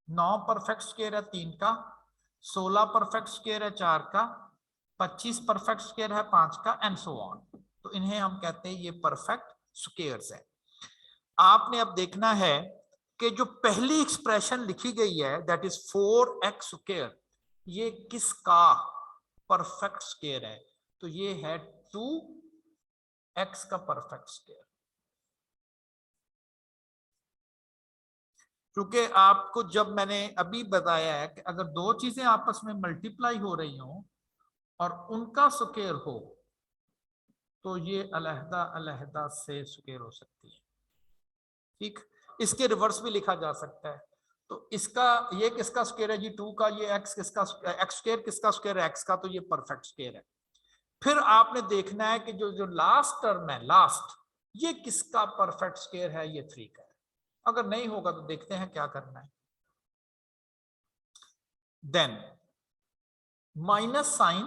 9 परफेक्ट स्क्वायर है 3 का, 16 परफेक्ट स्क्वायर है 4 का, 25 परफेक्ट स्क्वायर है 5 का, एंड सो ऑन। तो इन्हें हम कहते हैं ये परफेक्ट स्क्वायर्स है। आपने अब देखना है कि जो पहली एक्सप्रेशन लिखी गई है दैट इज 4x स्क्वायर, ये किसका परफेक्ट स्क्वायर है, तो ये है 2x का परफेक्ट स्क्वायर। क्योंकि आपको जब मैंने अभी बताया है कि अगर दो चीजें आपस में मल्टीप्लाई हो रही हो और उनका स्क्वायर हो तो ये अलहदा अलहदा से स्क्वायर हो सकती है। ठीक, इसके रिवर्स भी लिखा जा सकता है। तो इसका ये किसका स्क्वायर है जी 2 का, ये x किसका, x स्क्वायर किसका स्क्वायर है, x का, तो ये परफेक्ट स्क्वायर है। फिर आपने देखना है कि जो जो लास्ट टर्म है, लास्ट, ये किसका परफेक्ट स्क्वायर है, ये 3 का है। अगर नहीं होगा तो देखते हैं क्या करना है। देन माइनस साइन,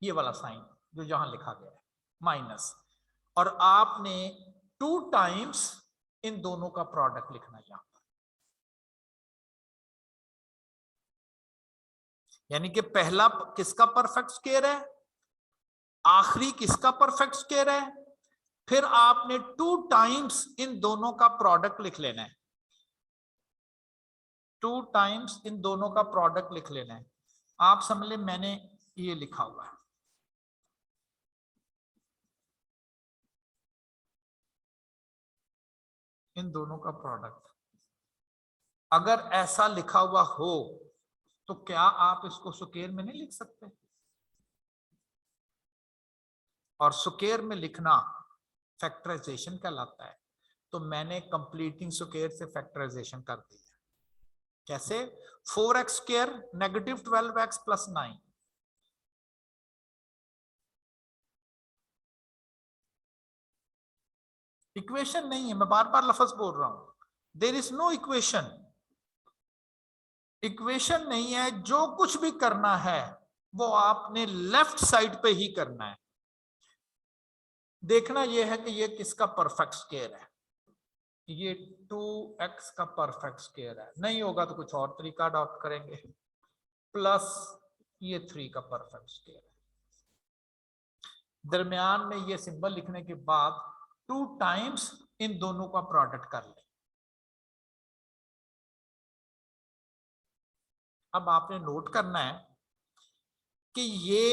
ये वाला साइन जो यहां लिखा गया है माइनस, और आपने 2 टाइम्स इन दोनों का प्रोडक्ट लिखना है यहां पर। यानी कि पहला किसका परफेक्ट स्क्वायर है, आखिरी किसका परफेक्ट स्क्वायर है, फिर आपने 2 टाइम्स इन दोनों का प्रोडक्ट लिख लेना है। 2 टाइम्स इन दोनों का प्रोडक्ट लिख लेना है। आप समझ लें मैंने ये लिखा हुआ है, इन दोनों का प्रोडक्ट। अगर ऐसा लिखा हुआ हो तो क्या आप इसको स्क्वायर में नहीं लिख सकते? और स्क्वायर में लिखना फैक्टराइजेशन कहलाता है। तो मैंने कंप्लीटिंग स्क्वायर से फैक्टराइजेशन कर दिया। कैसे? 4x square negative 12x plus 9, equation नहीं है, मैं बार बार लफ्ज बोल रहा हूं, there is no equation. Equation नहीं है, जो कुछ भी करना है वो आपने लेफ्ट साइड पे ही करना है। देखना यह है कि ये किसका परफेक्ट स्क्वायर है, ये 2x का परफेक्ट स्क्वायर है। नहीं होगा तो कुछ और तरीका अडॉप्ट करेंगे, प्लस ये 3 का परफेक्ट स्क्वायर है। दरमियान में ये सिंबल लिखने के बाद 2 टाइम्स इन दोनों का प्रोडक्ट कर लें। अब आपने नोट करना है कि ये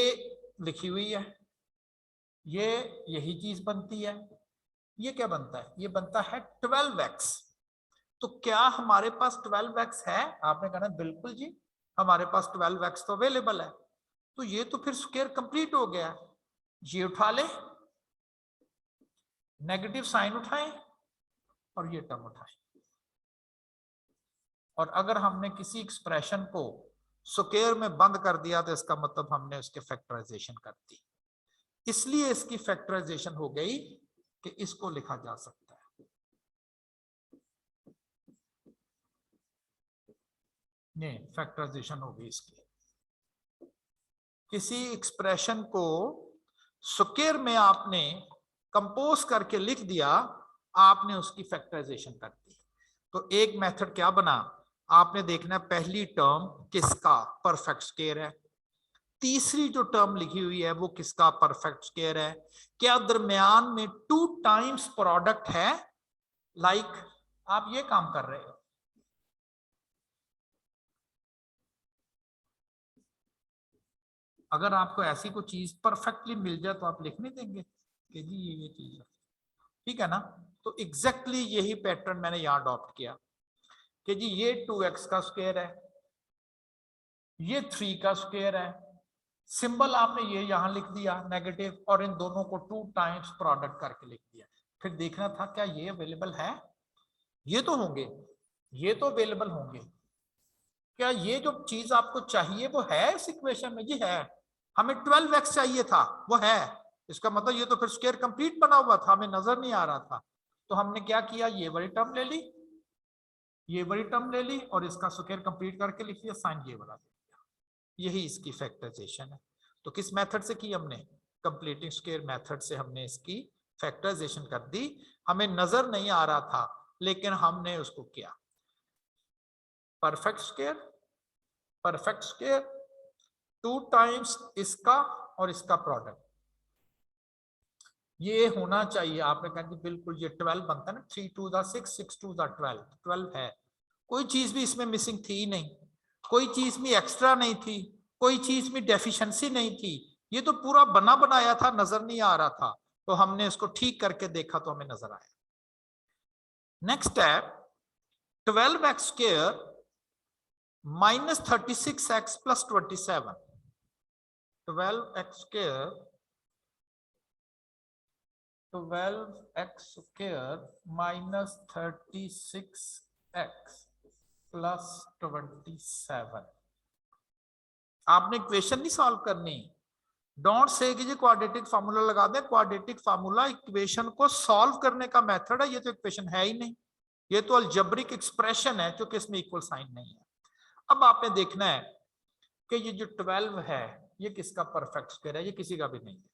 लिखी हुई है, ये यही चीज बनती है। ये क्या बनता है? ये बनता है 12x। तो क्या हमारे पास 12x है? आपने कहा बिल्कुल जी, हमारे पास 12x तो अवेलेबल है। तो ये तो फिर स्क्वायर कंप्लीट हो गया। ये उठा ले, नेगेटिव साइन उठाएं और ये टर्म उठाएं। और अगर हमने किसी एक्सप्रेशन को स्क्वायर में बंद कर दिया तो इसका मतलब हमने उसके फैक्टराइजेशन कर दी। इसलिए इसकी फैक्टराइजेशन हो गई कि इसको लिखा जा सकता है। नहीं, फैक्टराइजेशन हो गई इसकी। किसी एक्सप्रेशन को स्क्वायर में आपने कंपोज करके लिख दिया, आपने उसकी फैक्टराइजेशन कर दी। तो एक मेथड क्या बना, आपने देखना पहली टर्म किसका परफेक्ट स्क्वायर है, तीसरी जो टर्म लिखी हुई है वो किसका परफेक्ट स्क्वायर है, क्या दरमियान में 2 टाइम्स प्रोडक्ट है। लाइक आप ये काम कर रहे हो, अगर आपको ऐसी कोई चीज परफेक्टली मिल जाए तो आप लिखने देंगे कि जी ये चीज है, ठीक है ना। तो एग्जैक्टली यही पैटर्न मैंने यहां अडॉप्ट किया कि जी ये 2x का स्क्वायर है, ये 3 का स्क्वायर है। सिंबल आपने ये यहां लिख दिया नेगेटिव, और इन दोनों को 2 टाइम्स प्रोडक्ट करके लिख दिया। फिर देखना था क्या ये अवेलेबल है, ये तो होंगे, ये तो अवेलेबल होंगे। क्या ये जो चीज आपको चाहिए वो है इस इक्वेशन में? जी है। हमें 12x चाहिए था, वो है। इसका मतलब ये तो फिर स्क्वायर कंप्लीट बना हुआ था, हमें नजर नहीं आ रहा था। तो हमने क्या किया, ये वाली टर्म ले ली, ये वाली टर्म ले ली और इसका स्क्वायर कंप्लीट करके लिख लिया, साइन ये वाला दे दिया। यही इसकी फैक्टराइजेशन है। तो किस मेथड से की हमने? कंप्लीटिंग स्क्वायर मेथड से हमने इसकी फैक्टराइजेशन कर दी। हमें नजर नहीं आ रहा था लेकिन हमने उसको किया। Perfect square, perfect square 2 times इसका और इसका प्रोडक्ट, ये होना चाहिए। आपने कहा कि बिल्कुल ये 12 बनता है ना, 3 2 6 6 2 12, 12 है। कोई चीज भी इसमें मिसिंग थी नहीं, कोई चीज में एक्स्ट्रा नहीं थी, कोई चीज में डेफिशिएंसी नहीं थी। ये तो पूरा बना बनाया था, नजर नहीं आ रहा था। तो हमने इसको ठीक करके देखा तो हमें नजर आया। Next step, 12x square minus 36x plus 27, 12x square 12x square minus 36x plus 27। आपने इक्वेशन नहीं सॉल्व करनी, डोंट से कि जी क्वाड्रेटिक फार्मूला लगा दें। क्वाड्रेटिक फार्मूला इक्वेशन को सॉल्व करने का मेथड है, ये तो इक्वेशन है ही नहीं, ये तो अलजेब्रिक एक्सप्रेशन है क्योंकि इसमें इक्वल साइन नहीं है। अब आपने देखना है कि ये जो 12 है ये किसका परफेक्ट स्क्वायर है, ये किसी का भी नहीं है।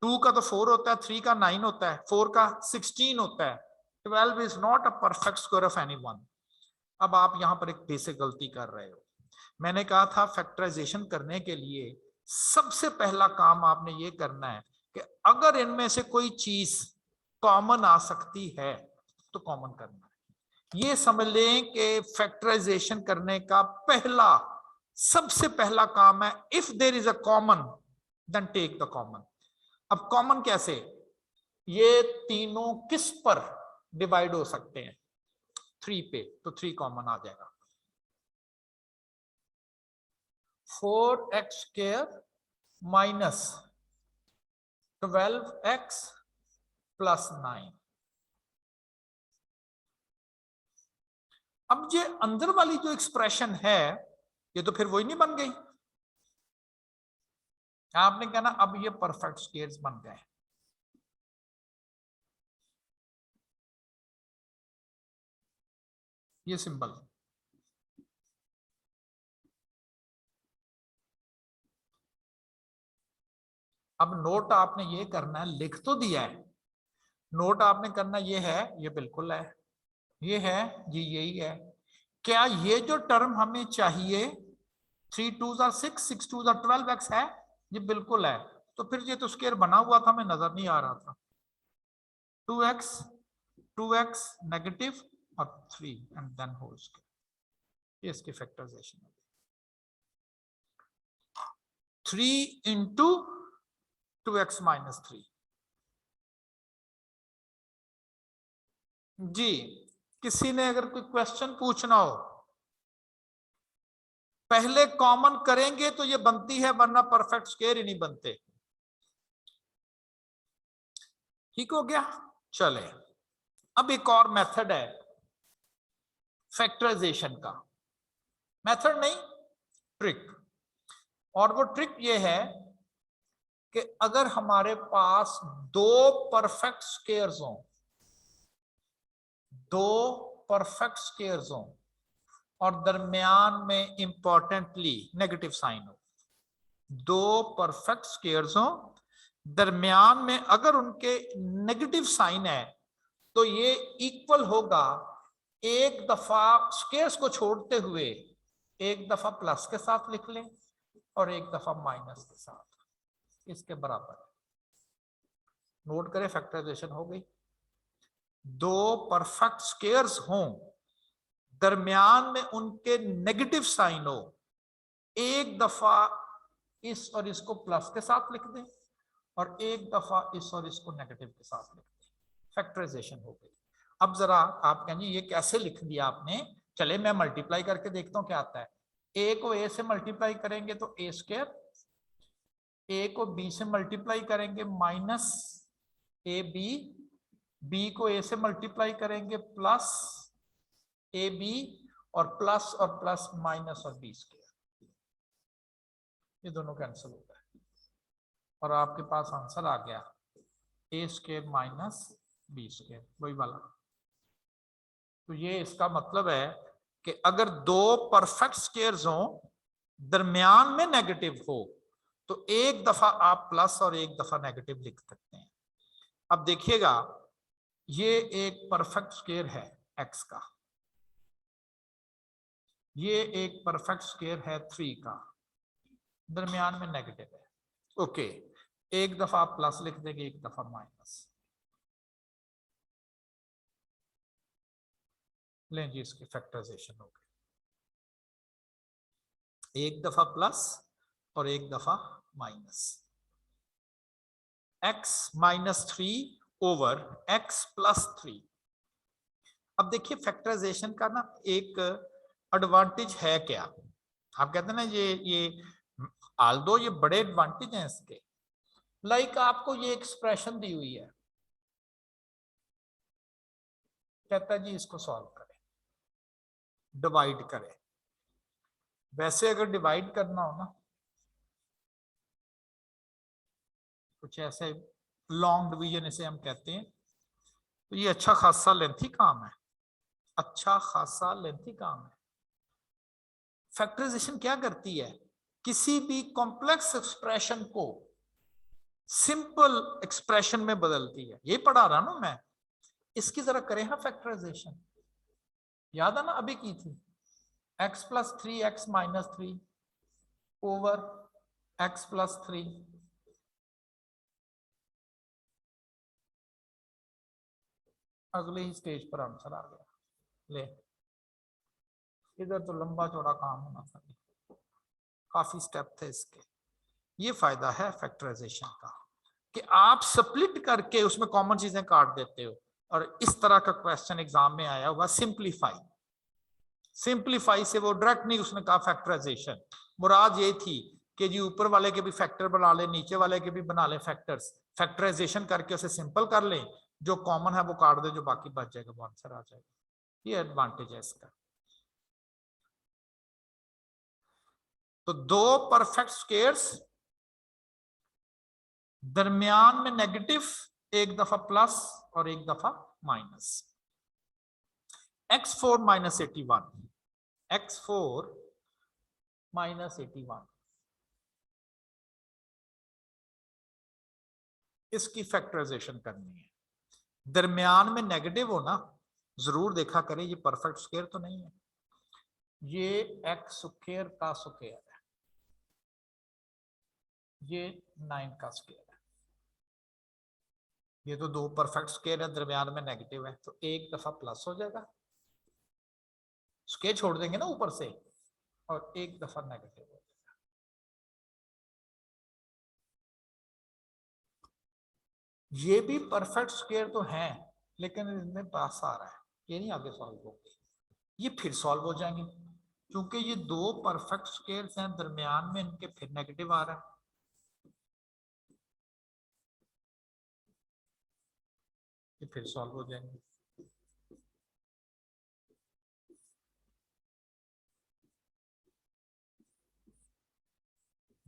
2 का तो 4 होता है, 3 का 9 होता है, 4 का 16 होता है। 12 is not a perfect square of anyone. अब आप यहां पर एक बेसिक गलती कर रहे हो। मैंने कहा था फैक्टराइजेशन करने के लिए सबसे पहला काम आपने ये करना है कि अगर इनमें से कोई चीज कॉमन आ सकती है तो कॉमन करना है। ये समझ लें कि फैक्टराइजेशन करने का पहला सबसे पहला काम है, if there is a common then take the common. अब कॉमन कैसे? ये तीनों किस पर डिवाइड हो सकते हैं? 3 पे, तो 3 कॉमन आ जाएगा। 4x square minus 12x plus 9। अब ये अंदर वाली जो एक्सप्रेशन है ये तो फिर वही नहीं बन गई। आपने कहना अब ये परफेक्ट स्क्वायर्स बन गए। ये सिंबल, अब नोट आपने ये करना है, लिख तो दिया है, नोट आपने करना ये है, ये बिल्कुल है, ये है जी, यही है। क्या ये जो टर्म हमें चाहिए 3 2 6 6 2 12x है? ये बिल्कुल है। तो फिर ये तो स्क्वायर बना हुआ था, हमें नजर नहीं आ रहा था। 2x 2x नेगेटिव और 3 एंड देन होल स्क्वायर, ये इसकी फैक्टराइजेशन है। 3 इंटू 2x माइनस 3। जी, किसी ने अगर कोई क्वेश्चन पूछना हो, पहले कॉमन करेंगे तो ये बनती है, वरना परफेक्ट स्क्वायर ही नहीं बनते। ठीक हो गया? चले, अब एक और मेथड है फैक्टराइजेशन का, मेथड नहीं ट्रिक। और वो ट्रिक ये है कि अगर हमारे पास दो परफेक्ट स्क्वायर्स हों, दो परफेक्ट स्क्वायर्स हों और दरमियान में इंपॉर्टेंटली नेगेटिव साइन हो, दो परफेक्ट स्क्वायर्स हों, दरमियान में अगर उनके नेगेटिव साइन है तो ये इक्वल होगा, एक दफा स्क्वायर्स को छोड़ते हुए एक दफा प्लस के साथ लिख लें और एक दफा माइनस के साथ, इसके बराबर। नोट करें, फैक्टराइजेशन हो गई। दो परफेक्ट स्क्वायर्स हों, दरमियान में उनके नेगेटिव साइन हो, एक दफा इस और इसको प्लस के साथ लिख दें और एक दफा इस और इसको नेगेटिव के साथ लिख दें, फैक्टराइजेशन हो गई। अब जरा आप कहेंगे ये कैसे लिख दिया आपने? चले मैं मल्टीप्लाई करके देखता हूं क्या आता है। ए को ए से मल्टीप्लाई करेंगे तो ए स्क्वायर, ए को बी से मल्टीप्लाई करेंगे माइनस ए बी, बी को ए से मल्टीप्लाई करेंगे प्लस ए बी, और प्लस माइनस और बी स्क्वायर, ये दोनों कैंसिल हो गए और आपके पास आंसर आ गया ए स्क्वायर माइनस बी स्क्वायर, वही वाला। तो ये इसका मतलब है कि अगर दो परफेक्ट स्क्वायर्स हो, दरमियान में नेगेटिव हो, तो एक दफा आप प्लस और एक दफा नेगेटिव लिख सकते हैं। अब देखिएगा, ये एक परफेक्ट स्क्वायर है एक्स का, ये एक परफेक्ट स्क्वायर है 3 का, दरमियान में नेगेटिव है। ओके, एक दफा आप प्लस लिख देंगे, एक दफा माइनस। लें जी, इसकी फैक्टराइजेशन हो गई, एक दफा प्लस और एक दफा minus. x minus 3 over x plus 3। अब देखिए फैक्टराइजेशन का ना एक एडवांटेज है क्या, आप कहते हैं ना ये आल्दो ये बड़े एडवांटेज हैं इसके। लाइक आपको ये एक्सप्रेशन दी हुई है, कहता है जी इसको सॉल्व करें, डिवाइड करें। वैसे अगर डिवाइड करना हो ना, कुछ ऐसे लॉन्ग डिवीजन इसे हम कहते हैं, तो ये अच्छा खासा लेंथी काम है, अच्छा खासा लेंथी काम है। फैक्टराइजेशन क्या करती है, किसी भी कॉम्प्लेक्स एक्सप्रेशन को सिंपल एक्सप्रेशन में बदलती है। ये पढ़ा रहा ना मैं, इसकी जरा करें हाँ फैक्टराइजेशन, याद है ना अभी की थी, x plus 3 x minus 3 over x plus 3। अगले ही स्टेज पर आंसर आ गया। ले, इधर तो लंबा चौड़ा काम होना था, काफी स्टेप थे इसके। ये फायदा है फैक्टराइजेशन का कि आप स्प्लिट करके उसमें कॉमन चीजें काट देते हो। और इस तरह का क्वेश्चन एग्जाम में आया हुआ, सिंप्लीफाई, सिंप्लीफाई से वो डायरेक्ट नहीं उसने कहा फैक्टराइजेशन। मुराद ये थी कि जी ऊपर वाले के भी फैक्टर बना ले, नीचे वाले के भी बना ले फैक्टर्स, फैक्टराइजेशन करके उसे सिंपल कर ले, जो कॉमन है वो काट दे, जो बाकी बच जाएगा वो आंसर आ जाएगा। ये एडवांटेज है इसका। तो दो परफेक्ट स्क्वायर्स, दरमियान में नेगेटिव, एक दफा प्लस और एक दफा minus. x4 minus 81, x4 minus 81, इसकी फैक्टराइजेशन करनी है। दरमियान में नेगेटिव हो ना, जरूर देखा करें ये परफेक्ट स्क्वायर तो नहीं है, ये x स्क्वायर का स्क्वायर है, ये 9 का स्क्वायर है। ये तो दो परफेक्ट स्क्वायर है, दरमियान में नेगेटिव है, तो एक दफा प्लस हो जाएगा, स्क्वायर छोड़ देंगे ना ऊपर से, और एक दफा नेगेटिव हो जाएगा। ये भी परफेक्ट स्क्वायर तो है, लेकिन इसमें पास आ रहा है, ये नहीं आगे सॉल्व होगी, ये फिर सॉल्व हो जाएंगे, क्योंकि ये दो परफेक्ट स्क्वायर्स हैं, दरमियान में इनके फिर नेगेटिव आ रहा है, ये फिर सॉल्व हो जाएंगे।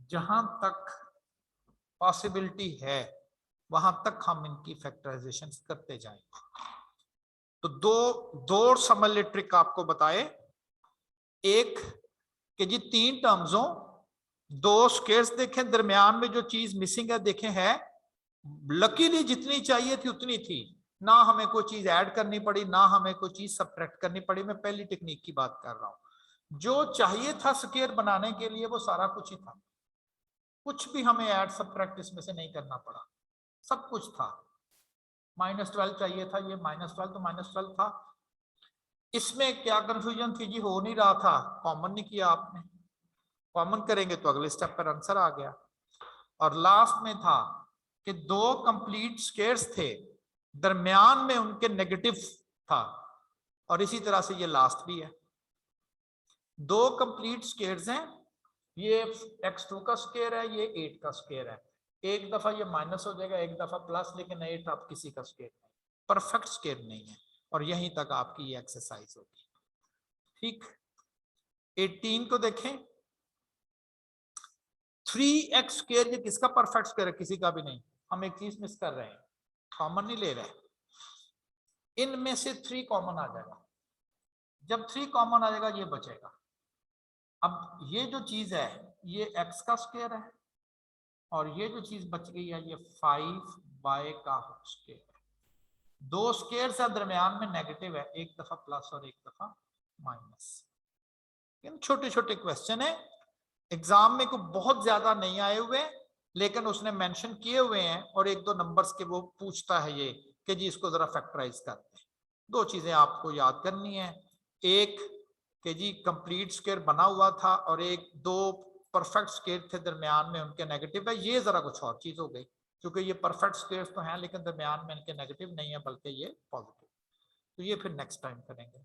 जहां तक पॉसिबिलिटी है वहां तक हम इनकी फैक्टराइजेशन करते जाएंगे। तो दो समझ ले ट्रिक आपको बताए, एक कि जी 3 टर्म्स हो, दो स्क्वायर्स देखें, दरमियान में जो चीज मिसिंग है देखें है, लकीली जितनी चाहिए थी उतनी थी, ना हमें कोई चीज ऐड करनी पड़ी, ना हमें कोई चीज सब्ट्रैक्ट करनी पड़ी। मैं पहली टेक्निक की बात कर रहा हूं, जो चाहिए था स्क्वायर बनाने के लिए वो सारा कुछ ही था, कुछ भी हमें ऐड सब्ट्रैक्ट इसमें से नहीं करना पड़ा, सब कुछ था। -12 चाहिए था, ये -12 तो -12 था। इसमें क्या कंफ्यूजन थी जी, हो नहीं रहा था, कॉमन नहीं किया आपने, कॉमन करेंगे तो अगले स्टेप पर आंसर आ गया। और लास्ट में था कि दो कंप्लीट स्क्वायर्स थे, दरमियान में उनके नेगेटिव था, और इसी तरह से ये लास्ट भी है, दो कंप्लीट स्क्वायर्स हैं, ये x2 का स्क्वायर है, ये 8 का स्क्वायर है, एक दफा ये माइनस हो जाएगा, एक दफा प्लस, लेकिन 8 अब किसी का स्क्वायर नहीं, परफेक्ट स्क्वायर नहीं है। और यहीं तक आपकी ये एक्सरसाइज होगी। ठीक, 18 को देखें, 3x स्क्वायर ये किसका परफेक्ट स्क्वायर है? किसी का भी नहीं। हम एक चीज मिस कर रहे हैं, कॉमन नहीं ले रहे। इनमें से 3 कॉमन आ जाएगा, जब 3 कॉमन आ जाएगा ये बचेगा। अब ये जो चीज है ये x का स्क्वायर है, और ये जो चीज बच गई है ये 5y का स्क्वायर है। दो स्क्वायर से दरमियान में नेगेटिव है, एक दफा प्लस और एक दफा माइनस। इन छोटे छोटे क्वेश्चन है, एग्जाम में को बहुत ज्यादा नहीं आए हुए, लेकिन उसने मेंशन किए हुए हैं, और एक दो नंबर्स के वो पूछता है ये कि जी इसको जरा फैक्टराइज करते हैं। दो चीजें आपको याद करनी है, एक कि जी कंप्लीट स्क्वायर बना हुआ था, और एक दो परफेक्ट स्क्वायर थे दरमियान में उनके नेगेटिव है। ये जरा कुछ और चीज हो गई, क्योंकि ये परफेक्ट स्क्वायर तो हैं लेकिन दरमियान में इनके नेगेटिव नहीं है बल्कि ये पॉजिटिव। तो ये फिर नेक्स्ट टाइम करेंगे।